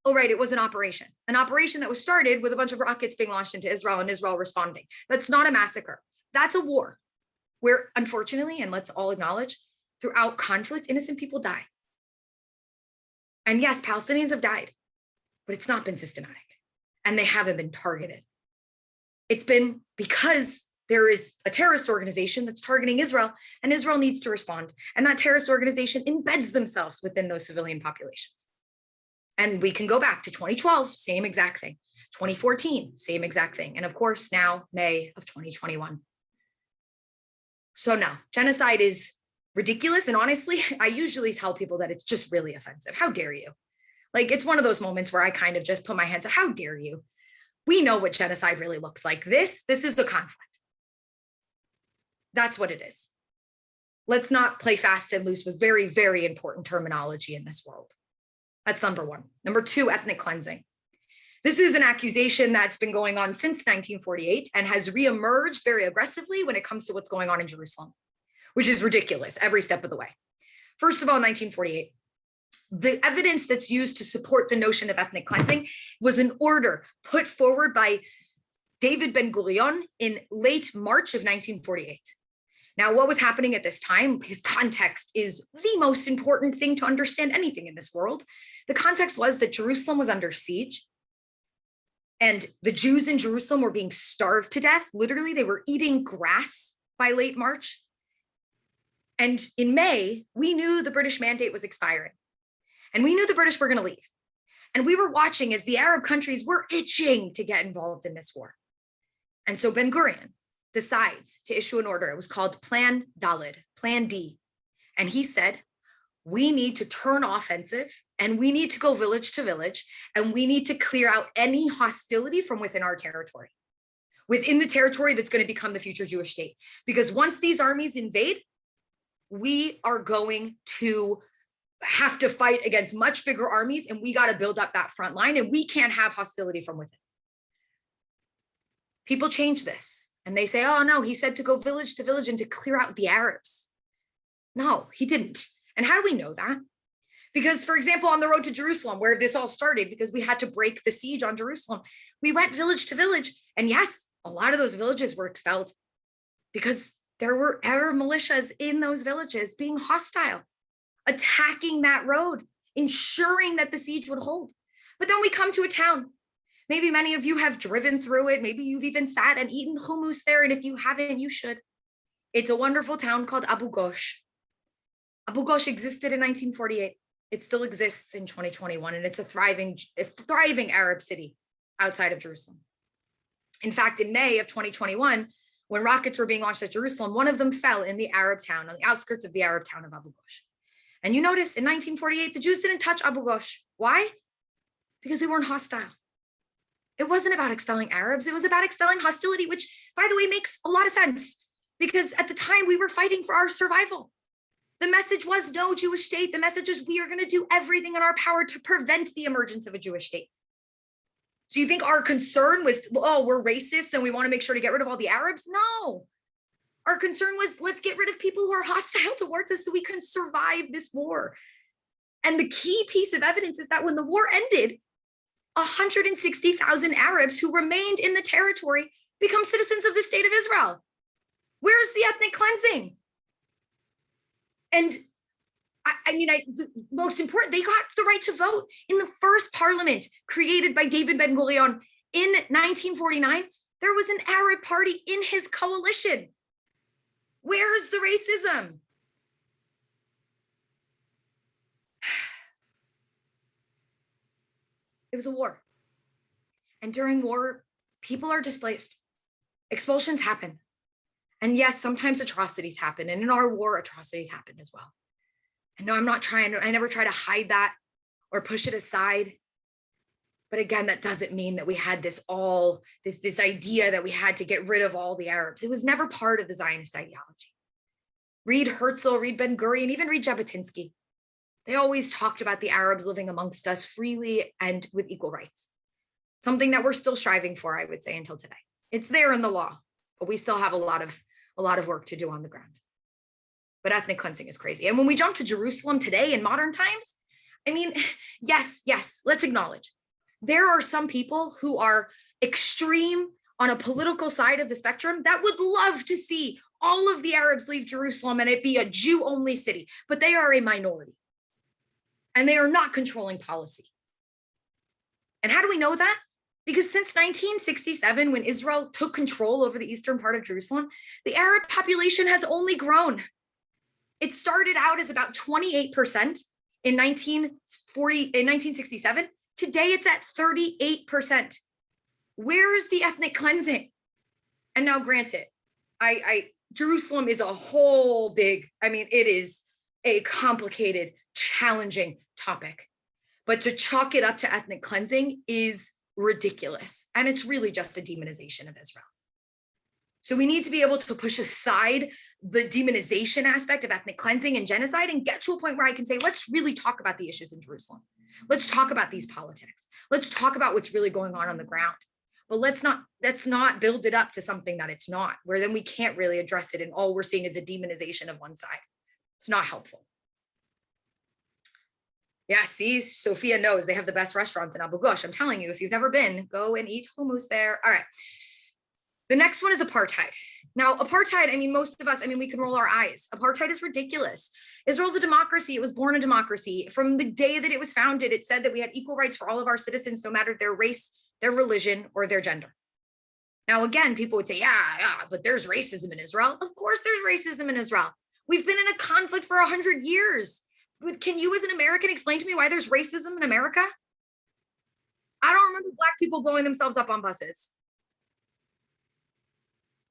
Oh, right, it was an operation that was started with a bunch of rockets being launched into Israel and Israel responding. That's not a massacre. That's a war where, unfortunately, and let's all acknowledge, throughout conflict, innocent people die. And yes, Palestinians have died, but it's not been systematic and they haven't been targeted. It's been because there is a terrorist organization that's targeting Israel and Israel needs to respond. And that terrorist organization embeds themselves within those civilian populations. And we can go back to 2012, same exact thing. 2014, same exact thing. And of course, now May of 2021. So no, genocide is ridiculous. And honestly, I usually tell people that it's just really offensive. How dare you? Like, it's one of those moments where I kind of just put my hands up. How dare you? We know what genocide really looks like. This is a conflict. That's what it is. Let's not play fast and loose with very, very important terminology in this world. That's number one. Number two, ethnic cleansing. This is an accusation that's been going on since 1948 and has reemerged very aggressively when it comes to what's going on in Jerusalem, which is ridiculous every step of the way. First of all, 1948, the evidence that's used to support the notion of ethnic cleansing was an order put forward by David Ben-Gurion in late March of 1948. Now, what was happening at this time, because context is the most important thing to understand anything in this world. The context was that Jerusalem was under siege and the Jews in Jerusalem were being starved to death. Literally, they were eating grass by late March. And in May, we knew the British mandate was expiring and we knew the British were going to leave. And we were watching as the Arab countries were itching to get involved in this war. And so Ben-Gurion decides to issue an order. It was called Plan Daled, Plan D. And he said, we need to turn offensive and we need to go village to village and we need to clear out any hostility from within our territory, within the territory that's going to become the future Jewish state. Because once these armies invade, we are going to have to fight against much bigger armies and we got to build up that front line and we can't have hostility from within. People change this and they say, oh no, he said to go village to village and to clear out the Arabs. No, he didn't. And how do we know that? Because, for example, on the road to Jerusalem, where this all started, because we had to break the siege on Jerusalem, we went village to village. And yes, a lot of those villages were expelled because there were Arab militias in those villages being hostile, attacking that road, ensuring that the siege would hold. But then we come to a town. Maybe many of you have driven through it. Maybe you've even sat and eaten hummus there. And if you haven't, you should. It's a wonderful town called Abu Ghosh. Abu Ghosh existed in 1948. It still exists in 2021. And it's a thriving Arab city outside of Jerusalem. In fact, in May of 2021, when rockets were being launched at Jerusalem, one of them fell in the Arab town, on the outskirts of the Arab town of Abu Ghosh. And you notice in 1948, the Jews didn't touch Abu Ghosh. Why? Because they weren't hostile. It wasn't about expelling Arabs. It was about expelling hostility, which, by the way, makes a lot of sense because at the time we were fighting for our survival. The message was no Jewish state. The message is we are going to do everything in our power to prevent the emergence of a Jewish state. So you think our concern was, oh, we're racist and we want to make sure to get rid of all the Arabs? No. Our concern was, let's get rid of people who are hostile towards us so we can survive this war. And the key piece of evidence is that when the war ended, 160,000 Arabs who remained in the territory become citizens of the state of Israel. Where's the ethnic cleansing? And the most important, they got the right to vote in the first parliament created by David Ben-Gurion in 1949. There was an Arab party in his coalition. Where's the racism? It was a war. And during war, people are displaced. Expulsions happen. And yes, sometimes atrocities happen. And in our war, atrocities happen as well. And no, I never try to hide that or push it aside. But again, that doesn't mean that we had this idea that we had to get rid of all the Arabs. It was never part of the Zionist ideology. Read Herzl, read Ben-Gurion, even read Jabotinsky. They always talked about the Arabs living amongst us freely and with equal rights. Something that we're still striving for, I would say, until today. It's there in the law, but we still have a lot of work to do on the ground. But ethnic cleansing is crazy. And when we jump to Jerusalem today in modern times, yes, let's acknowledge there are some people who are extreme on a political side of the spectrum that would love to see all of the Arabs leave Jerusalem and it be a Jew-only city, but they are a minority. And they are not controlling policy. And how do we know that? Because since 1967, when Israel took control over the eastern part of Jerusalem, the Arab population has only grown. It started out as about 28% in 1967. Today, it's at 38%. Where is the ethnic cleansing? And now, granted, Jerusalem is a whole it is a complicated, challenging topic. But to chalk it up to ethnic cleansing is ridiculous. And it's really just a demonization of Israel. So we need to be able to push aside the demonization aspect of ethnic cleansing and genocide and get to a point where I can say, let's really talk about the issues in Jerusalem. Let's talk about these politics. Let's talk about what's really going on the ground. But let's not build it up to something that it's not, where then we can't really address it and all we're seeing is a demonization of one side. It's not helpful. Yeah, see, Sophia knows they have the best restaurants in Abu Ghosh. I'm telling you, if you've never been, go and eat hummus there. All right. The next one is apartheid. Now, apartheid, I mean, most of us, I mean, we can roll our eyes. Apartheid is ridiculous. Israel's a democracy. It was born a democracy. From the day that it was founded, it said that we had equal rights for all of our citizens, no matter their race, their religion, or their gender. Now, again, people would say, yeah, but there's racism in Israel. Of course, there's racism in Israel. We've been in a conflict for 100 years. Can you as an American explain to me why there's racism in America? I don't remember Black people blowing themselves up on buses.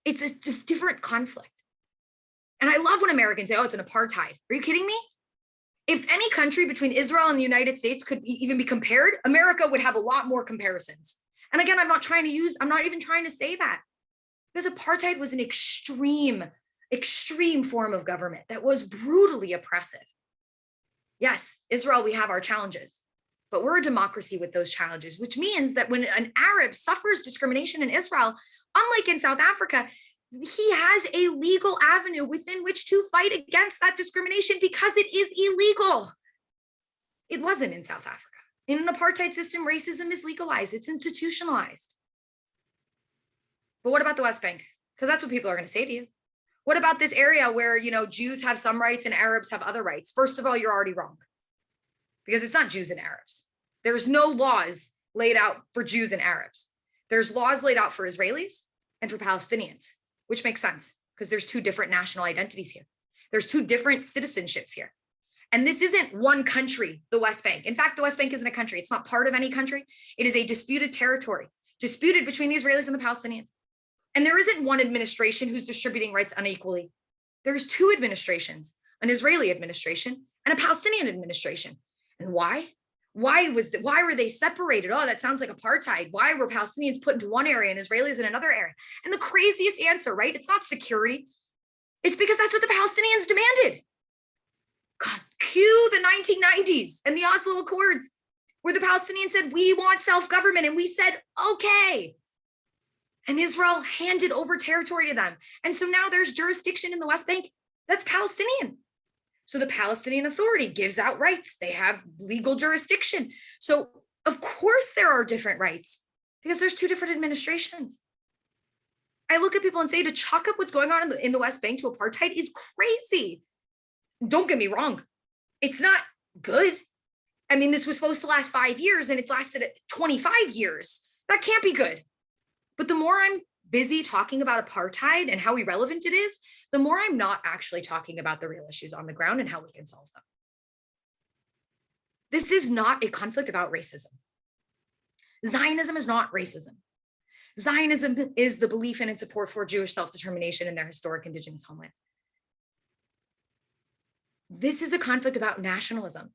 It's a different conflict. And I love when Americans say, oh, it's an apartheid. Are you kidding me? If any country between Israel and the United States could even be compared, America would have a lot more comparisons. And again, I'm not even trying to say that. Because apartheid was an extreme form of government that was brutally oppressive. Yes, Israel, we have our challenges, but we're a democracy with those challenges, which means that when an Arab suffers discrimination in Israel, unlike in South Africa, he has a legal avenue within which to fight against that discrimination because it is illegal. It wasn't in South Africa. In an apartheid system, racism is legalized, it's institutionalized. But what about the West Bank? Because that's what people are going to say to you. What about this area where, you know, Jews have some rights and Arabs have other rights? First of all, you're already wrong because it's not Jews and Arabs. There's no laws laid out for Jews and Arabs. There's laws laid out for Israelis and for Palestinians, which makes sense because there's two different national identities here. There's two different citizenships here. And this isn't one country, the West Bank. In fact, the West Bank isn't a country. It's not part of any country. It is a disputed territory, disputed between the Israelis and the Palestinians. And there isn't one administration who's distributing rights unequally. There's two administrations, an Israeli administration and a Palestinian administration. And why? Why were they separated? Oh, that sounds like apartheid. Why were Palestinians put into one area and Israelis in another area? And the craziest answer, right? It's not security. It's because that's what the Palestinians demanded. God, cue the 1990s and the Oslo Accords, where the Palestinians said, we want self-government. And we said, okay. And Israel handed over territory to them. And so now there's jurisdiction in the West Bank that's Palestinian. So the Palestinian Authority gives out rights. They have legal jurisdiction. So of course there are different rights because there's two different administrations. I look at people and say to chalk up what's going on in the West Bank to apartheid is crazy. Don't get me wrong. It's not good. I mean, this was supposed to last 5 years and it's lasted 25 years. That can't be good. But the more I'm busy talking about apartheid and how irrelevant it is, the more I'm not actually talking about the real issues on the ground and how we can solve them. This is not a conflict about racism. Zionism is not racism. Zionism is the belief in and support for Jewish self-determination in their historic indigenous homeland. This is a conflict about nationalism.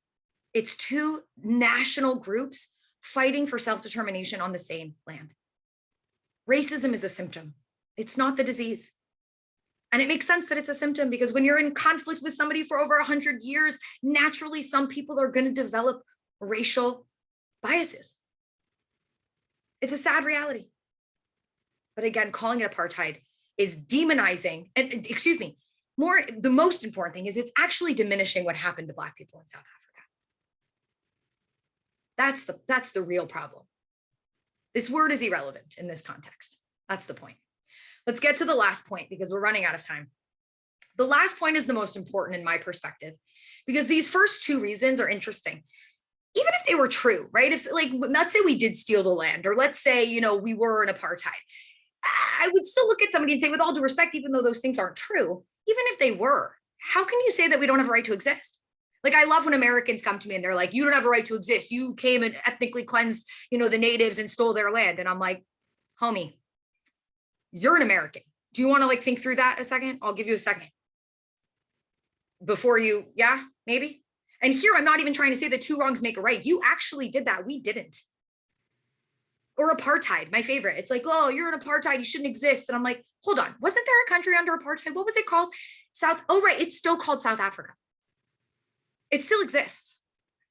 It's two national groups fighting for self-determination on the same land. Racism is a symptom. It's not the disease. And it makes sense that it's a symptom because when you're in conflict with somebody for over 100 years, naturally, some people are going to develop racial biases. It's a sad reality. But again, calling it apartheid is demonizing, and excuse me, the most important thing is it's actually diminishing what happened to Black people in South Africa. That's the real problem. This word is irrelevant in this context. That's the point. Let's get to the last point because we're running out of time. The last point is the most important in my perspective because these first two reasons are interesting. Even if they were true, right? If like, let's say we did steal the land, or let's say, you know, we were in apartheid. I would still look at somebody and say, with all due respect, even though those things aren't true, even if they were, how can you say that we don't have a right to exist? Like, I love when Americans come to me and they're like, you don't have a right to exist. You came and ethnically cleansed, you know, the natives and stole their land. And I'm like, homie, you're an American. Do you want to like think through that a second? I'll give you a second. Before you, yeah, maybe. And here, I'm not even trying to say that two wrongs make a right. You actually did that. We didn't. Or apartheid, my favorite. It's like, oh, you're an apartheid. You shouldn't exist. And I'm like, hold on. Wasn't there a country under apartheid? What was it called? Oh, right. It's still called South Africa. It still exists.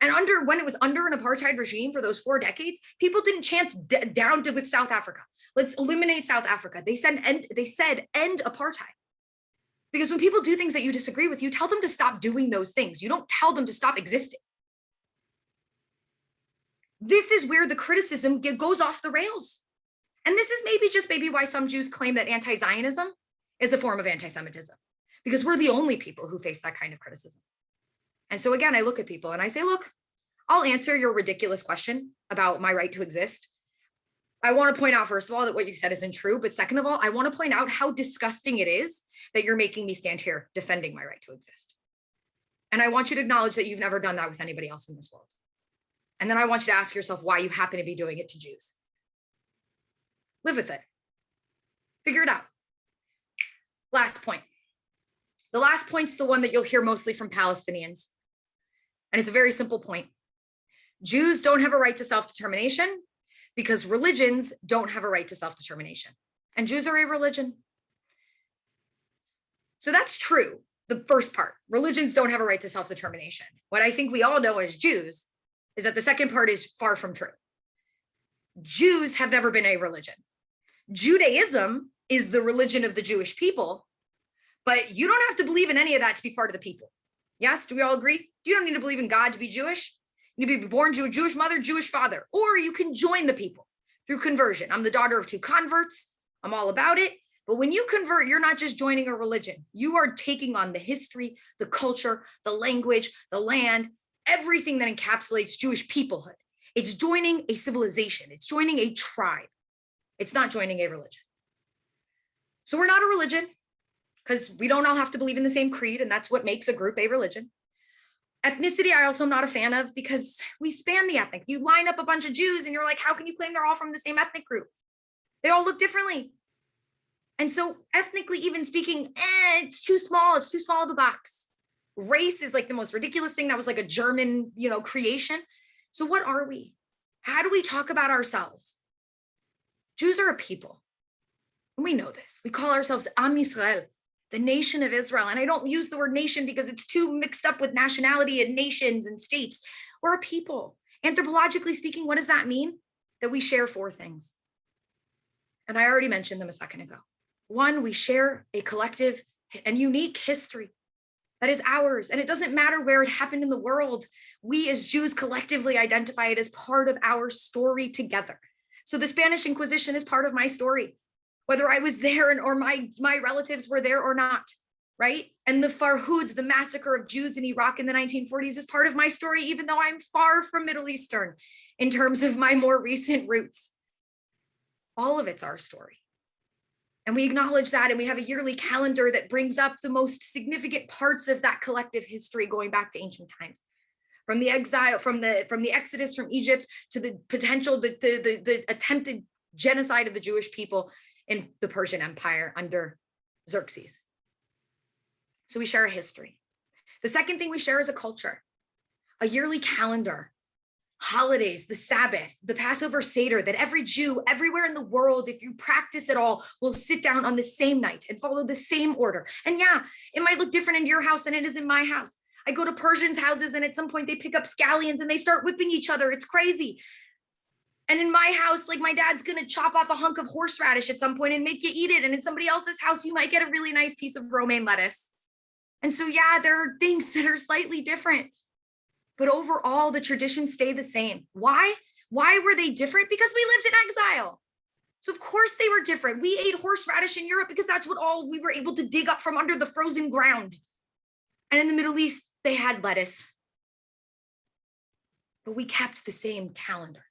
And when it was under an apartheid regime for those 4 decades, people didn't chant down with South Africa. Let's eliminate South Africa. They said end apartheid. Because when people do things that you disagree with, you tell them to stop doing those things. You don't tell them to stop existing. This is where the criticism goes off the rails. And this is maybe why some Jews claim that anti-Zionism is a form of anti-Semitism, because we're the only people who face that kind of criticism. And so again, I look at people and I say, look, I'll answer your ridiculous question about my right to exist. I want to point out, first of all, that what you said isn't true. But second of all, I want to point out how disgusting it is that you're making me stand here defending my right to exist. And I want you to acknowledge that you've never done that with anybody else in this world. And then I want you to ask yourself why you happen to be doing it to Jews. Live with it. Figure it out. Last point. The last point's the one that you'll hear mostly from Palestinians. And it's a very simple point. Jews don't have a right to self-determination because religions don't have a right to self-determination. And Jews are a religion. So that's true. The first part, religions don't have a right to self-determination. What I think we all know as Jews is that the second part is far from true. Jews have never been a religion. Judaism is the religion of the Jewish people, but you don't have to believe in any of that to be part of the people. Yes, do we all agree? You don't need to believe in God to be Jewish. You need to be born to a Jewish mother, Jewish father, or you can join the people through conversion. I'm the daughter of 2 converts. I'm all about it. But when you convert, you're not just joining a religion. You are taking on the history, the culture, the language, the land, everything that encapsulates Jewish peoplehood. It's joining a civilization. It's joining a tribe. It's not joining a religion. So we're not a religion because we don't all have to believe in the same creed, and that's what makes a group a religion. Ethnicity, I also am not a fan of because we span the ethnic. You line up a bunch of Jews and you're like, how can you claim they're all from the same ethnic group? They all look differently. And so ethnically, even speaking, it's too small. It's too small of a box. Race is like the most ridiculous thing that was like a German, creation. So what are we? How do we talk about ourselves? Jews are a people. And we know this. We call ourselves Am Yisrael, the nation of Israel. And I don't use the word nation because it's too mixed up with nationality and nations and states. We're a people. Anthropologically speaking, what does that mean? That we share 4 things. And I already mentioned them a second ago. 1, we share a collective and unique history that is ours. And it doesn't matter where it happened in the world. We as Jews collectively identify it as part of our story together. So the Spanish Inquisition is part of my story, whether I was there or my relatives were there or not, right? And the Farhoods, the massacre of Jews in Iraq in the 1940s is part of my story, even though I'm far from Middle Eastern in terms of my more recent roots. All of it's our story. And we acknowledge that, and we have a yearly calendar that brings up the most significant parts of that collective history going back to ancient times. From the exile, from the exodus from Egypt to the potential, the attempted genocide of the Jewish people in the Persian Empire under Xerxes. So we share a history. The second thing we share is a culture, a yearly calendar, holidays, the Sabbath, the Passover Seder that every Jew everywhere in the world, if you practice it all, will sit down on the same night and follow the same order. And yeah, it might look different in your house than it is in my house. I go to Persians' houses and at some point they pick up scallions and they start whipping each other. It's crazy. And in my house, like my dad's going to chop off a hunk of horseradish at some point and make you eat it. And in somebody else's house, you might get a really nice piece of romaine lettuce. And so, yeah, there are things that are slightly different, but overall the traditions stay the same. Why? Why were they different? Because we lived in exile. So of course they were different. We ate horseradish in Europe because that's what all we were able to dig up from under the frozen ground. And in the Middle East, they had lettuce. But we kept the same calendar.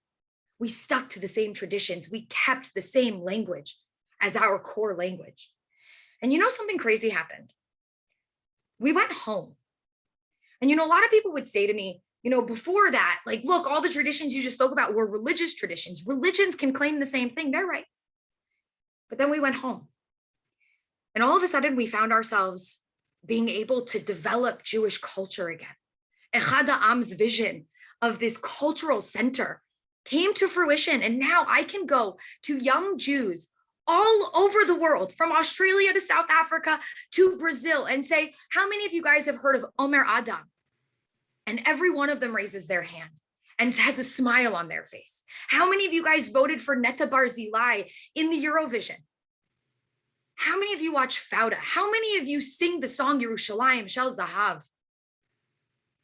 We stuck to the same traditions. We kept the same language as our core language. And something crazy happened. We went home. And a lot of people would say to me, before that, like, look, all the traditions you just spoke about were religious traditions. Religions can claim the same thing. They're right. But then we went home. And all of a sudden, we found ourselves being able to develop Jewish culture again. Echad Ha'am's vision of this cultural center came to fruition. And now I can go to young Jews all over the world, from Australia to South Africa to Brazil, and say, how many of you guys have heard of Omer Adam? And every one of them raises their hand and has a smile on their face. How many of you guys voted for Netta Barzilai in the Eurovision? How many of you watch Fauda? How many of you sing the song Yerushalayim Shel Zahav?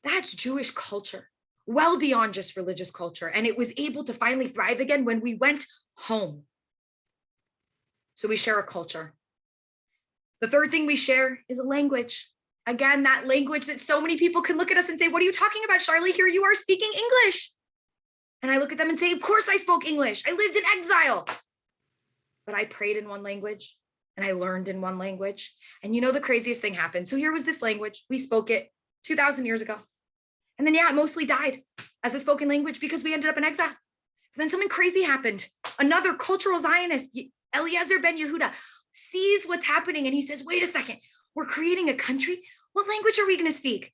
That's Jewish culture, well beyond just religious culture. And it was able to finally thrive again when we went home. So we share a culture. The third thing we share is a language. Again, that language that so many people can look at us and say, what are you talking about, Charlie? Here you are speaking English. And I look at them and say, of course I spoke English. I lived in exile. But I prayed in one language and I learned in one language. And you know, the craziest thing happened. So here was this language. We spoke it 2,000 years ago. And then, yeah, it mostly died as a spoken language because we ended up in exile. But then something crazy happened. Another cultural Zionist, Eliezer Ben Yehuda, sees what's happening and he says, wait a second, we're creating a country. What language are we going to speak?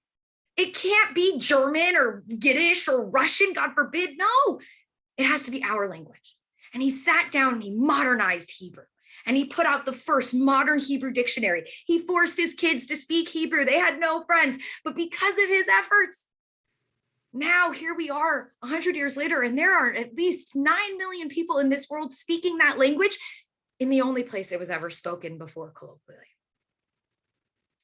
It can't be German or Yiddish or Russian, God forbid. No, it has to be our language. And he sat down and he modernized Hebrew. And he put out the first modern Hebrew dictionary. He forced his kids to speak Hebrew. They had no friends, but because of his efforts, now here we are 100 years later, and there are at least 9 million people in this world speaking that language in the only place it was ever spoken before colloquially.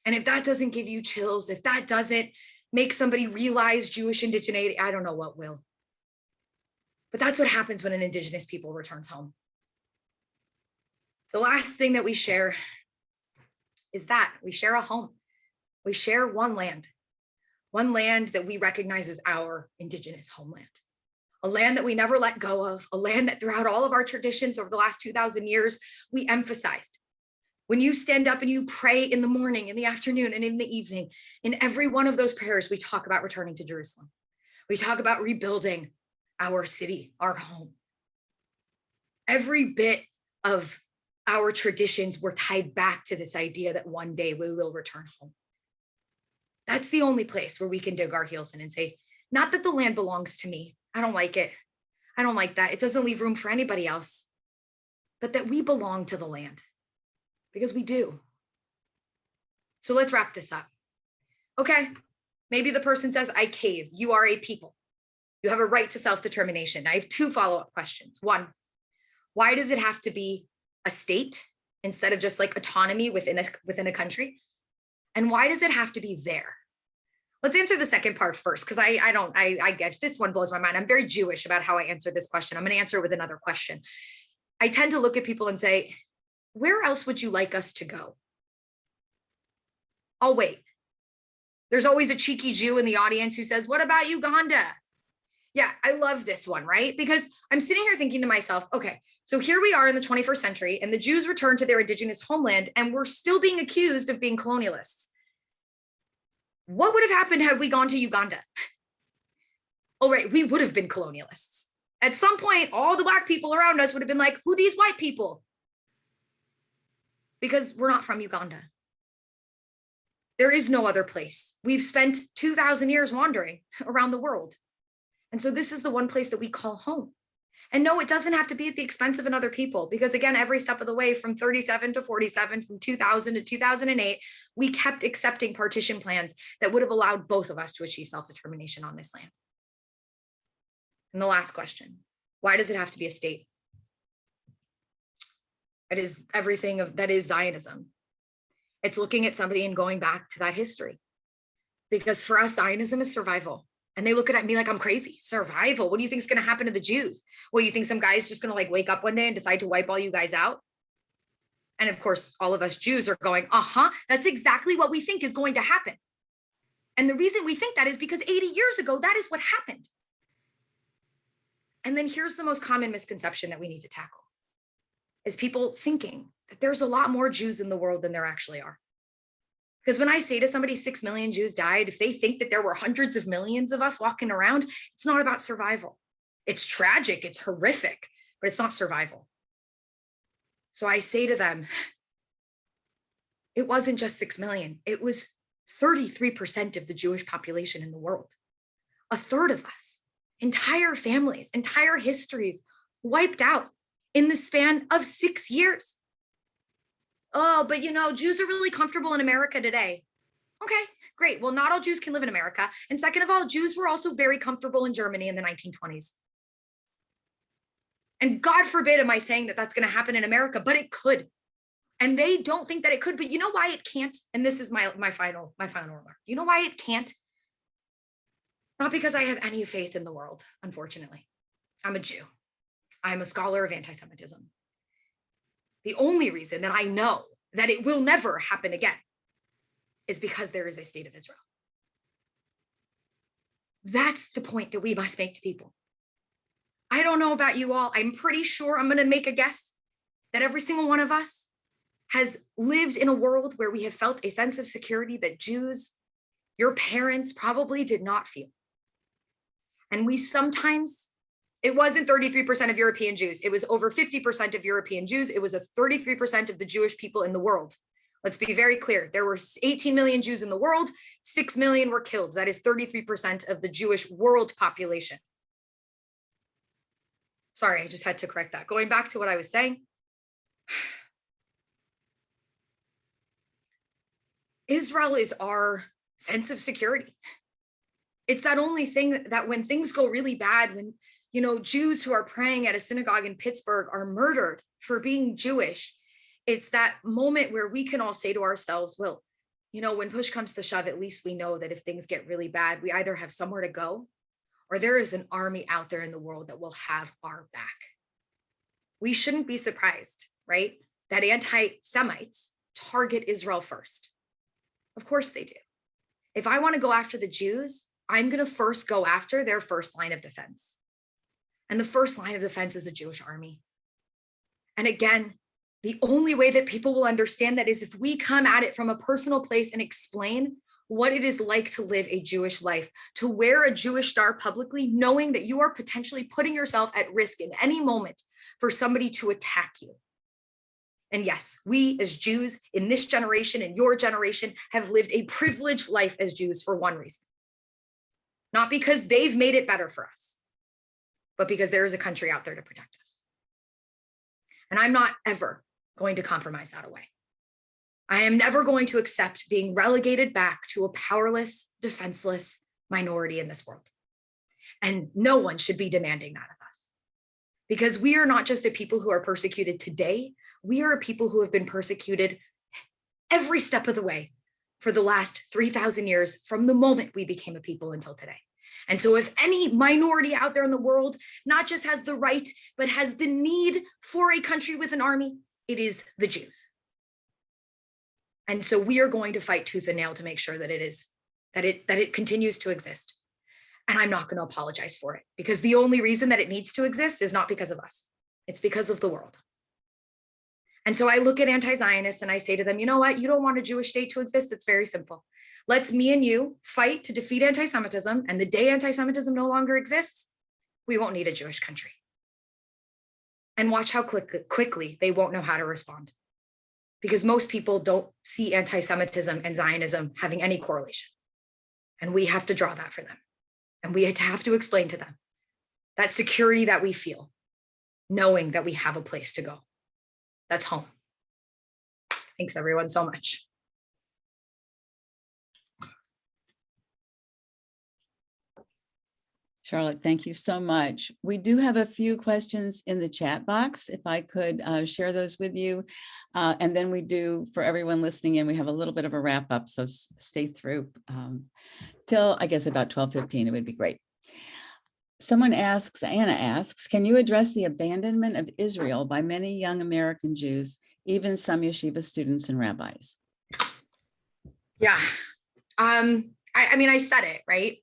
And if that doesn't give you chills, if that doesn't make somebody realize Jewish indigeneity, I don't know what will. But that's what happens when an indigenous people returns home. The last thing that we share is that we share a home. We share one land that we recognize as our indigenous homeland, a land that we never let go of, a land that throughout all of our traditions over the last 2,000 years, we emphasized. When you stand up and you pray in the morning, in the afternoon, and in the evening, in every one of those prayers, we talk about returning to Jerusalem. We talk about rebuilding our city, our home. Every bit of our traditions were tied back to this idea that one day we will return home. That's the only place where we can dig our heels in and say, not that the land belongs to me. I don't like it. I don't like that. It doesn't leave room for anybody else, but that we belong to the land because we do. So let's wrap this up. Okay. Maybe the person says, I cave. You are a people. You have a right to self-determination. I have 2 follow-up questions. 1, why does it have to be a state instead of just like autonomy within a country? And why does it have to be there? Let's answer the second part first, because I get this one blows my mind. I'm very Jewish about how I answer this question. I'm going to answer it with another question. I tend to look at people and say, where else would you like us to go? I'll wait. There's always a cheeky Jew in the audience who says, what about Uganda? Yeah, I love this one, right? Because I'm sitting here thinking to myself, okay, so here we are in the 21st century and the Jews return to their indigenous homeland and we're still being accused of being colonialists. What would have happened had we gone to Uganda? Oh, right, we would have been colonialists. At some point, all the Black people around us would have been like, who are these white people? Because we're not from Uganda. There is no other place. We've spent 2,000 years wandering around the world. And so this is the one place that we call home. And no, it doesn't have to be at the expense of another people, because again, every step of the way from 37 to 47, from 2000 to 2008, we kept accepting partition plans that would have allowed both of us to achieve self-determination on this land. And the last question, why does it have to be a state? It is everything that is Zionism. It's looking at somebody and going back to that history. Because for us, Zionism is survival. And they look at me like I'm crazy. Survival. What do you think is going to happen to the Jews? Well, you think some guy's just going to like wake up one day and decide to wipe all you guys out? And of course, all of us Jews are going, that's exactly what we think is going to happen. And the reason we think that is because 80 years ago, that is what happened. And then here's the most common misconception that we need to tackle, is people thinking that there's a lot more Jews in the world than there actually are. Because when I say to somebody 6 million Jews died, if they think that there were hundreds of millions of us walking around, it's not about survival. It's tragic, it's horrific, but it's not survival. So I say to them, it wasn't just 6 million, it was 33% of the Jewish population in the world. A third of us, entire families, entire histories wiped out in the span of 6 years. Oh, but you know, Jews are really comfortable in America today. Okay, great. Well, not all Jews can live in America. And second of all, Jews were also very comfortable in Germany in the 1920s. And God forbid, am I saying that that's going to happen in America, but it could. And they don't think that it could, but you know why it can't? And this is my final remark. You know why it can't? Not because I have any faith in the world, unfortunately. I'm a Jew. I'm a scholar of anti-Semitism. The only reason that I know that it will never happen again is because there is a state of Israel. That's the point that we must make to people. I don't know about you all. I'm pretty sure, I'm going to make a guess, that every single one of us has lived in a world where we have felt a sense of security that Jews, your parents, probably did not feel. And we sometimes, it wasn't 33% of European Jews. It was over 50% of European Jews. It was a 33% of the Jewish people in the world. Let's be very clear. There were 18 million Jews in the world. 6 million were killed. That is 33% of the Jewish world population. Sorry, I just had to correct that. Going back to what I was saying. Israel is our sense of security. It's that only thing that when things go really bad, when, you know, Jews who are praying at a synagogue in Pittsburgh are murdered for being Jewish, it's that moment where we can all say to ourselves, well, you know, when push comes to shove, at least we know that if things get really bad, we either have somewhere to go or there is an army out there in the world that will have our back. We shouldn't be surprised, right, that anti-Semites target Israel first. Of course they do. If I want to go after the Jews, I'm going to first go after their first line of defense. And the first line of defense is a Jewish army. And again, the only way that people will understand that is if we come at it from a personal place and explain what it is like to live a Jewish life, to wear a Jewish star publicly, knowing that you are potentially putting yourself at risk in any moment for somebody to attack you. And yes, we as Jews in this generation and your generation have lived a privileged life as Jews for one reason. Not because they've made it better for us, but because there is a country out there to protect us. And I'm not ever going to compromise that away. I am never going to accept being relegated back to a powerless, defenseless minority in this world. And no one should be demanding that of us. Because we are not just the people who are persecuted today, we are a people who have been persecuted every step of the way for the last 3,000 years from the moment we became a people until today. And so if any minority out there in the world not just has the right, but has the need for a country with an army, it is the Jews. And so we are going to fight tooth and nail to make sure that it continues to exist. And I'm not going to apologize for it, because the only reason that it needs to exist is not because of us. It's because of the world. And so I look at anti-Zionists and I say to them, you know what? You don't want a Jewish state to exist. It's very simple. Let's me and you fight to defeat anti-Semitism. And the day anti-Semitism no longer exists, we won't need a Jewish country. And watch how quickly they won't know how to respond. Because most people don't see anti-Semitism and Zionism having any correlation. And we have to draw that for them. And we have to explain to them that security that we feel, knowing that we have a place to go. That's home. Thanks everyone so much.
Charlotte, thank you so much. We do have a few questions in the chat box, if I could share those with you. And then we do, for everyone listening in, we have a little bit of a wrap up, so stay through till I guess about 12:15, it would be great. Someone asks, Anna asks, can you address the abandonment of Israel by many young American Jews, even some yeshiva students and rabbis?
Yeah, I mean, I said it, right?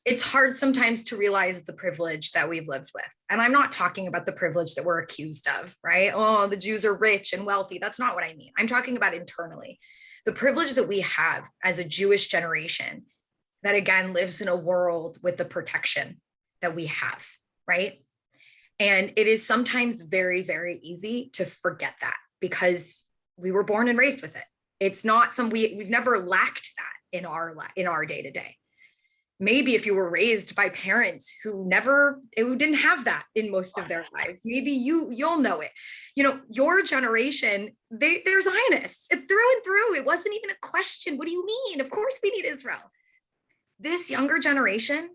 It's hard sometimes to realize the privilege that we've lived with. And I'm not talking about the privilege that we're accused of, right? Oh, the Jews are rich and wealthy. That's not what I mean. I'm talking about internally. The privilege that we have as a Jewish generation that, again, lives in a world with the protection that we have, right? And it is sometimes very, very easy to forget that because we were born and raised with it. It's not we've never lacked that in our day to day. Maybe if you were raised by parents who didn't have that in most of their lives, maybe you'll know it. You know, your generation, they're Zionists through and through. It wasn't even a question. What do you mean? Of course we need Israel. This younger generation,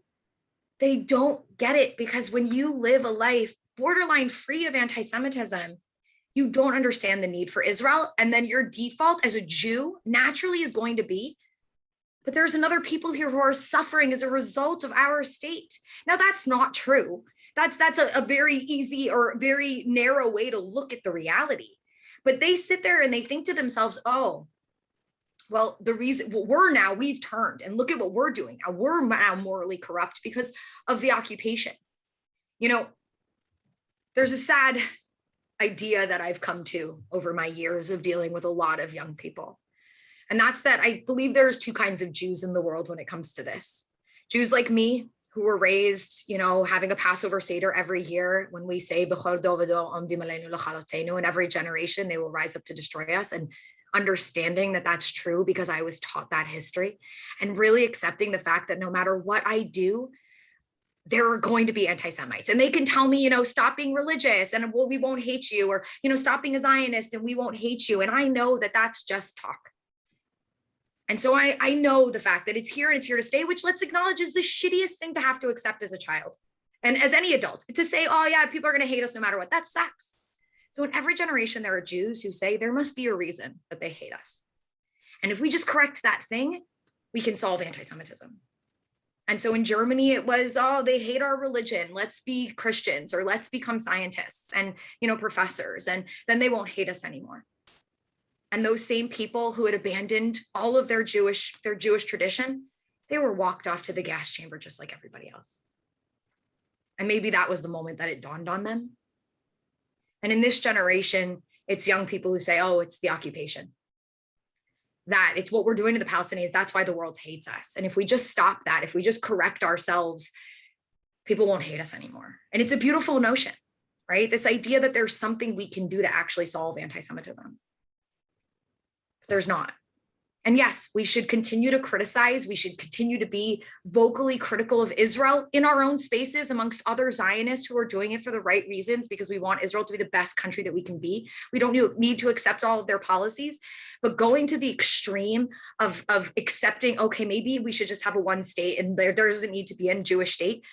they don't get it, because when you live a life borderline free of anti-Semitism, you don't understand the need for Israel. And then your default as a Jew naturally is going to be, but there's another people here who are suffering as a result of our state. Now, that's not true. That's a very easy or very narrow way to look at the reality. But they sit there and they think to themselves, oh, well, the reason we've turned, and look at what we're doing. Now we're now morally corrupt because of the occupation. You know, there's a sad idea that I've come to over my years of dealing with a lot of young people. And that's that I believe there's two kinds of Jews in the world when it comes to this. Jews like me, who were raised, you know, having a Passover Seder every year, when we say, in every generation, they will rise up to destroy us, and understanding that that's true because I was taught that history, and really accepting the fact that no matter what I do, there are going to be anti-Semites, and they can tell me, you know, stop being religious and well, we won't hate you, or, you know, stop being a Zionist and we won't hate you. And I know that that's just talk. And so I know the fact that it's here and it's here to stay, which, let's acknowledge, is the shittiest thing to have to accept as a child. And as any adult, to say, oh yeah, people are going to hate us no matter what, that sucks. So in every generation, there are Jews who say there must be a reason that they hate us. And if we just correct that thing, we can solve anti-Semitism. And so in Germany, it was, oh, they hate our religion. Let's be Christians, or let's become scientists and, you know, professors, and then they won't hate us anymore. And those same people who had abandoned all of their Jewish tradition, they were walked off to the gas chamber just like everybody else. And maybe that was the moment that it dawned on them. And in this generation, it's young people who say, oh, it's the occupation. That it's what we're doing to the Palestinians. That's why the world hates us. And if we just stop that, if we just correct ourselves, people won't hate us anymore. And it's a beautiful notion, right? This idea that there's something we can do to actually solve anti-Semitism. There's not. And yes, we should continue to criticize. We should continue to be vocally critical of Israel in our own spaces amongst other Zionists who are doing it for the right reasons, because we want Israel to be the best country that we can be. We don't need to accept all of their policies, but going to the extreme of accepting, okay, maybe we should just have a one state and there doesn't need to be a Jewish state.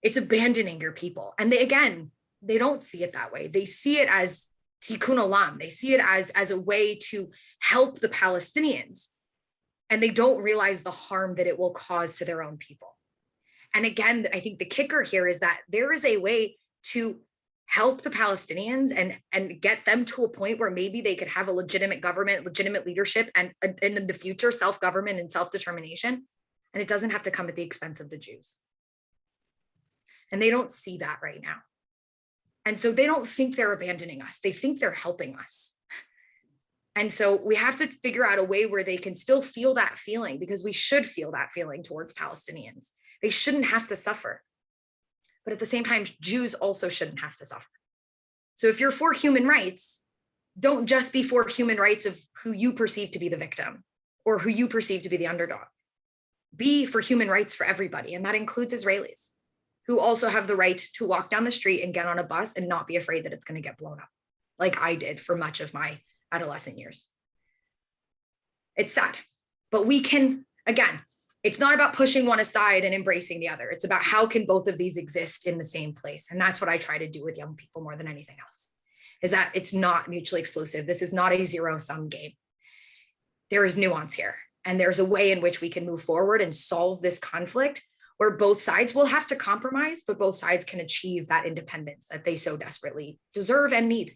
It's abandoning your people. And they don't see it that way. They see it as tikkun olam. They see it as a way to help the Palestinians, and they don't realize the harm that it will cause to their own people. And again, I think the kicker here is that there is a way to help the Palestinians and get them to a point where maybe they could have a legitimate government, legitimate leadership, and in the future, self-government and self-determination. And it doesn't have to come at the expense of the Jews. And they don't see that right now. And so they don't think they're abandoning us. They think they're helping us. And so we have to figure out a way where they can still feel that feeling, because we should feel that feeling towards Palestinians. They shouldn't have to suffer. But at the same time, Jews also shouldn't have to suffer. So if you're for human rights, don't just be for human rights of who you perceive to be the victim or who you perceive to be the underdog. Be for human rights for everybody. And that includes Israelis, who also have the right to walk down the street and get on a bus and not be afraid that it's going to get blown up, like I did for much of my adolescent years. It's sad, but we can, again, it's not about pushing one aside and embracing the other. It's about how can both of these exist in the same place. And that's what I try to do with young people more than anything else, is that it's not mutually exclusive. This is not a zero-sum game. There is nuance here, and there's a way in which we can move forward and solve this conflict where both sides will have to compromise, but both sides can achieve that independence that they so desperately deserve and need.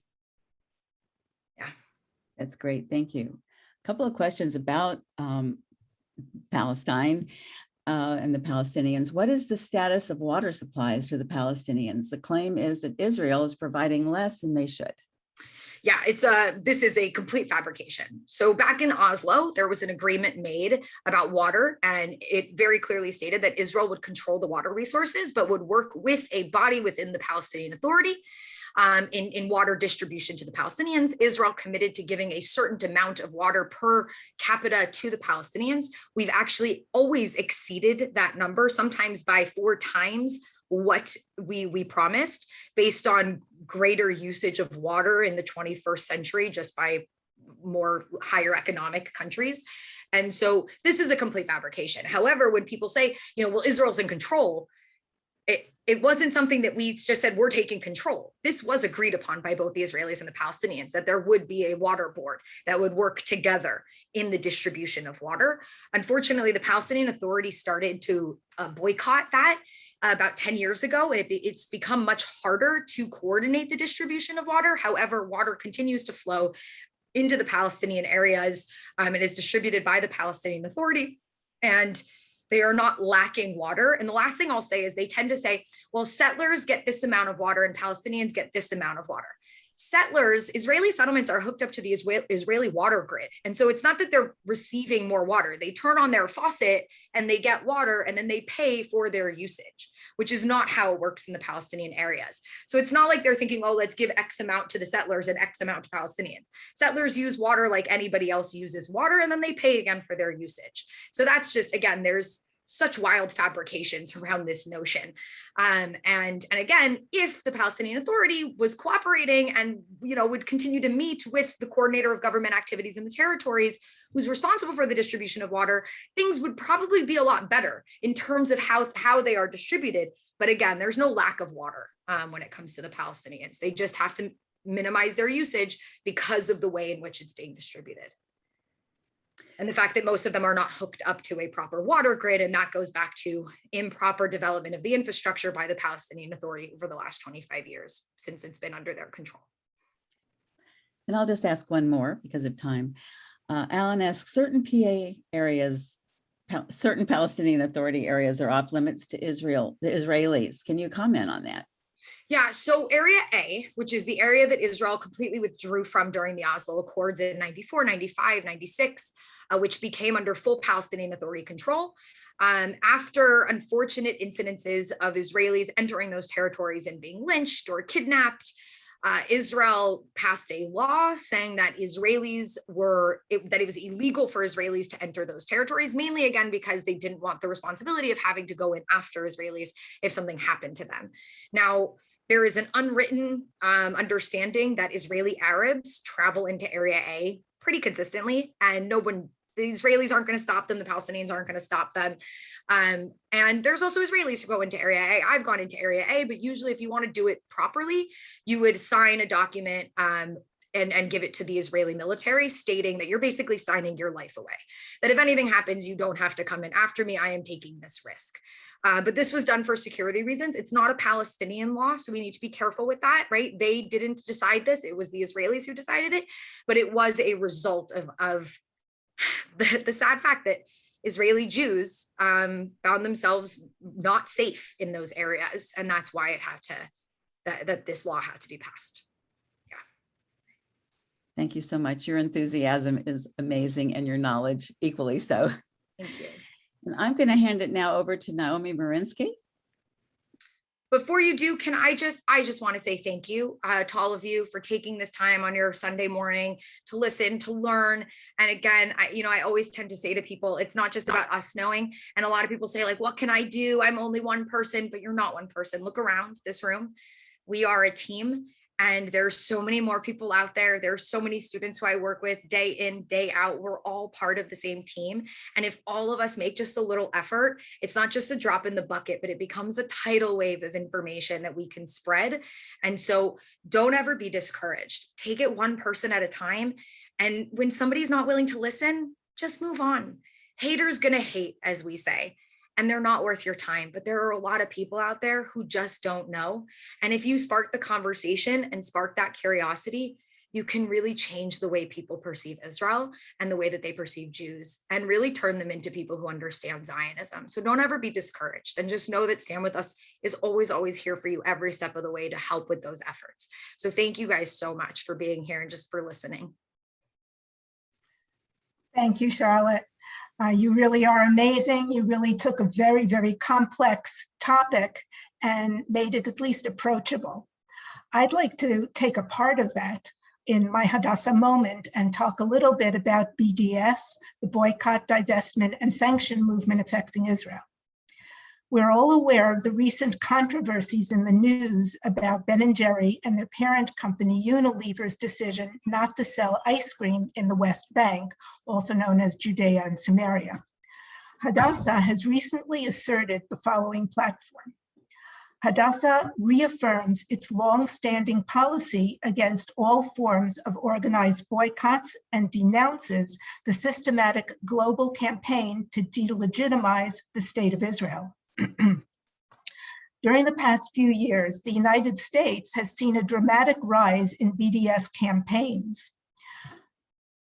Yeah.
That's great. Thank you. A couple of questions about Palestine and the Palestinians. What is the status of water supplies to the Palestinians? The claim is that Israel is providing less than they should.
Yeah, this is a complete fabrication. So back in Oslo, there was an agreement made about water, and it very clearly stated that Israel would control the water resources, but would work with a body within the Palestinian Authority in water distribution to the Palestinians. Israel committed to giving a certain amount of water per capita to the Palestinians. We've actually always exceeded that number, sometimes by 4 times what we promised, based on greater usage of water in the 21st century, just by more higher economic countries. And so this is a complete fabrication. However, when people say, well, Israel's in control, it wasn't something that we just said, we're taking control. This was agreed upon by both the Israelis and the Palestinians, that there would be a water board that would work together in the distribution of water. Unfortunately, the Palestinian Authority started to boycott that about 10 years ago. It's become much harder to coordinate the distribution of water. However, water continues to flow into the Palestinian areas. It is distributed by the Palestinian Authority, and they are not lacking water. And the last thing I'll say is they tend to say, well, settlers get this amount of water and Palestinians get this amount of water. Settlers, Israeli settlements are hooked up to the Israeli water grid. And so it's not that they're receiving more water. They turn on their faucet and they get water, and then they pay for their usage, which is not how it works in the Palestinian areas. So it's not like they're thinking, oh, let's give X amount to the settlers and X amount to Palestinians. Settlers use water like anybody else uses water, and then they pay again for their usage. So that's just, again, there's such wild fabrications around this notion. And again, if the Palestinian Authority was cooperating and would continue to meet with the coordinator of government activities in the territories, who's responsible for the distribution of water, things would probably be a lot better in terms of how they are distributed. But again, there's no lack of water when it comes to the Palestinians. They just have to minimize their usage because of the way in which it's being distributed. And the fact that most of them are not hooked up to a proper water grid, and that goes back to improper development of the infrastructure by the Palestinian Authority over the last 25 years, since it's been under their control.
And I'll just ask one more because of time. Alan asks, certain Palestinian Authority areas are off limits to Israel, the Israelis. Can you comment on that?
Yeah, so Area A, which is the area that Israel completely withdrew from during the Oslo Accords in 94, 95, 96, which became under full Palestinian Authority control. After unfortunate incidences of Israelis entering those territories and being lynched or kidnapped, Israel passed a law saying that it was illegal for Israelis to enter those territories, mainly again because they didn't want the responsibility of having to go in after Israelis if something happened to them. Now, there is an unwritten understanding that Israeli Arabs travel into Area A pretty consistently, and the Israelis aren't going to stop them. The Palestinians aren't going to stop them. And there's also Israelis who go into Area A. I've gone into Area A, but usually if you want to do it properly, you would sign a document and give it to the Israeli military stating that you're basically signing your life away. That if anything happens, you don't have to come in after me. I am taking this risk. But this was done for security reasons. It's not a Palestinian law, so we need to be careful with that, right? They didn't decide this. It was the Israelis who decided it, but it was a result of the sad fact that Israeli Jews found themselves not safe in those areas. And that's why that this law had to be passed. Yeah.
Thank you so much. Your enthusiasm is amazing, and your knowledge equally so.
Thank you.
And I'm going to hand it now over to Naomi Marinsky.
Before you do, I just want to say thank you to all of you for taking this time on your Sunday morning to listen, to learn. And again, I always tend to say to people, it's not just about us knowing. And a lot of people say, like, what can I do? I'm only one person, but you're not one person. Look around this room. We are a team. And there's so many more people out there. There's so many students who I work with day in, day out. We're all part of the same team. And if all of us make just a little effort, it's not just a drop in the bucket, but it becomes a tidal wave of information that we can spread. And so don't ever be discouraged. Take it one person at a time. And when somebody's not willing to listen, just move on. Haters gonna hate, as we say. And they're not worth your time, but there are a lot of people out there who just don't know. And if you spark the conversation and spark that curiosity, you can really change the way people perceive Israel and the way that they perceive Jews, and really turn them into people who understand Zionism. So don't ever be discouraged, and just know that Stand With Us is always, always here for you every step of the way to help with those efforts. So thank you guys so much for being here and just for listening.
Thank you, Charlotte. You really are amazing. You really took a very, very complex topic and made it at least approachable. I'd like to take a part of that in my Hadassah moment and talk a little bit about BDS, the boycott, divestment, and sanction movement affecting Israel. We're all aware of the recent controversies in the news about Ben & Jerry and their parent company Unilever's decision not to sell ice cream in the West Bank, also known as Judea and Samaria. Hadassah has recently asserted the following platform. Hadassah reaffirms its long-standing policy against all forms of organized boycotts and denounces the systematic global campaign to delegitimize the State of Israel. During the past few years, the United States has seen a dramatic rise in BDS campaigns.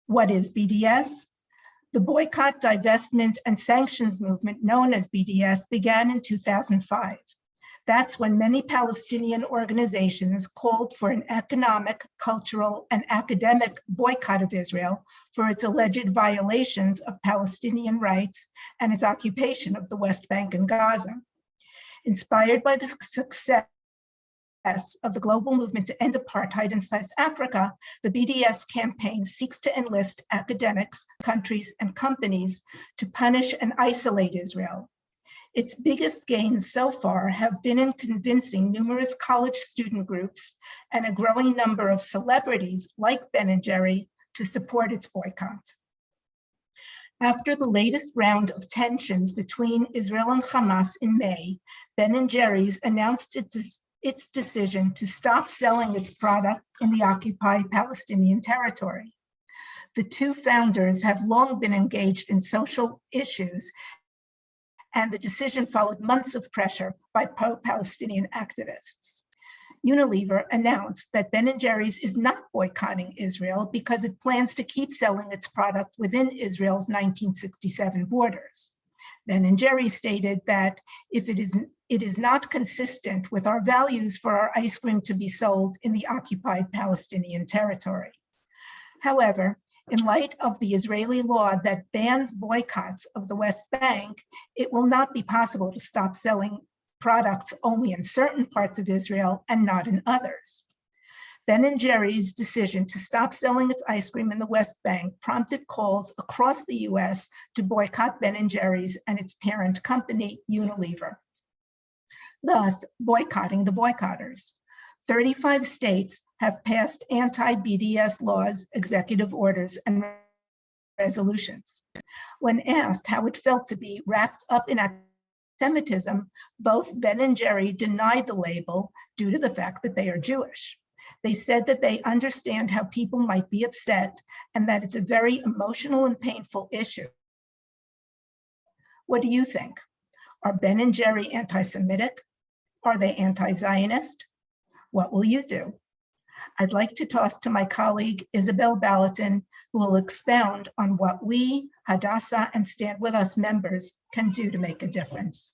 What is BDS? The boycott, divestment, and sanctions movement known as BDS began in 2005. That's when many Palestinian organizations called for an economic, cultural, and academic boycott of Israel for its alleged violations of Palestinian rights and its occupation of the West Bank and Gaza. Inspired by the success of the global movement to end apartheid in South Africa, the BDS campaign seeks to enlist academics, countries, and companies to punish and isolate Israel. Its biggest gains so far have been in convincing numerous college student groups and a growing number of celebrities like Ben & Jerry to support its boycott. After the latest round of tensions between Israel and Hamas in May, Ben & Jerry's announced its decision to stop selling its product in the occupied Palestinian territory. The two founders have long been engaged in social issues, and the decision followed months of pressure by pro-Palestinian activists. Unilever announced that Ben & Jerry's is not boycotting Israel because it plans to keep selling its product within Israel's 1967 borders. Ben & Jerry's stated that if it is not consistent with our values for our ice cream to be sold in the occupied Palestinian territory. However, in light of the Israeli law that bans boycotts of the West Bank, it will not be possible to stop selling products only in certain parts of Israel and not in others. Ben & Jerry's decision to stop selling its ice cream in the West Bank prompted calls across the US to boycott Ben & Jerry's and its parent company, Unilever, thus boycotting the boycotters. 35 states have passed anti-BDS laws, executive orders, and resolutions. When asked how it felt to be wrapped up in anti-Semitism, both Ben & Jerry denied the label due to the fact that they are Jewish. They said that they understand how people might be upset and that it's a very emotional and painful issue. What do you think? Are Ben & Jerry anti-Semitic? Are they anti-Zionist? What will you do? I'd like to toss to my colleague, Isabel Ballatin, who will expound on what we, Hadassah and Stand With Us members, can do to make a difference.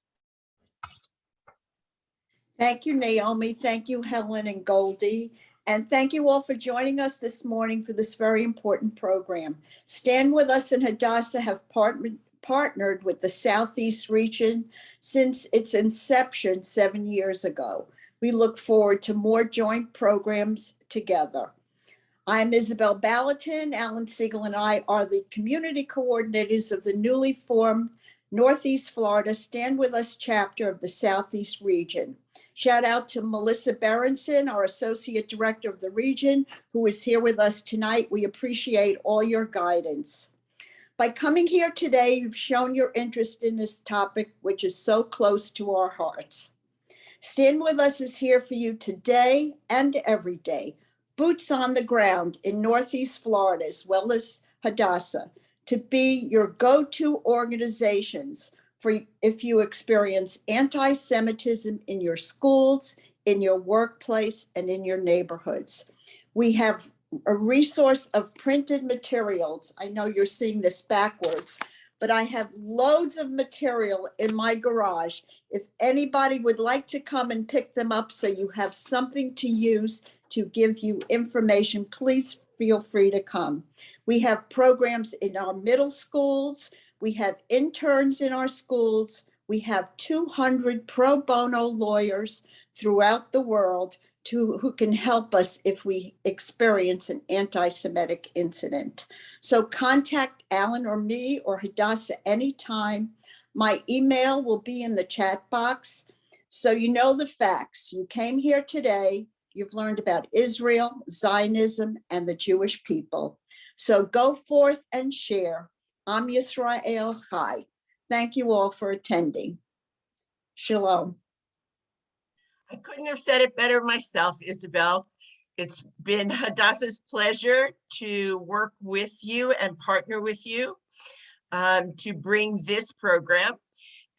Thank you, Naomi. Thank you, Helen and Goldie. And thank you all for joining us this morning for this very important program. Stand With Us and Hadassah have partnered with the Southeast region since its inception 7 years ago. We look forward to more joint programs together. I'm Isabel Ballatin. Alan Siegel and I are the community coordinators of the newly formed Northeast Florida Stand With Us chapter of the Southeast region. Shout out to Melissa Berenson, our Associate Director of the region, who is here with us tonight. We appreciate all your guidance. By coming here today, you've shown your interest in this topic, which is so close to our hearts. Stand With Us is here for you today and every day, boots on the ground in Northeast Florida, as well as Hadassah, to be your go-to organizations for if you experience anti-Semitism in your schools, in your workplace, and in your neighborhoods. We have a resource of printed materials. I know you're seeing this backwards, but I have loads of material in my garage. If anybody would like to come and pick them up so you have something to use to give you information, please feel free to come. We have programs in our middle schools. We have interns in our schools. We have 200 pro bono lawyers throughout the world who can help us if we experience an anti-Semitic incident. So contact Alan or me or Hadassah anytime. My email will be in the chat box. So you know the facts. You came here today. You've learned about Israel, Zionism, and the Jewish people. So go forth and share. Am Yisrael Chai. Thank you all for attending. Shalom.
I couldn't have said it better myself, Isabel. It's been Hadassah's pleasure to work with you and partner with you to bring this program.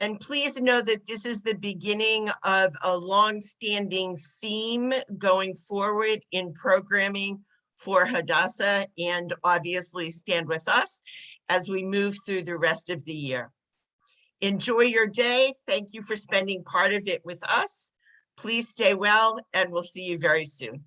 And please know that this is the beginning of a long-standing theme going forward in programming for Hadassah and obviously Stand With Us as we move through the rest of the year. Enjoy your day. Thank you for spending part of it with us. Please stay well, and we'll see you very soon.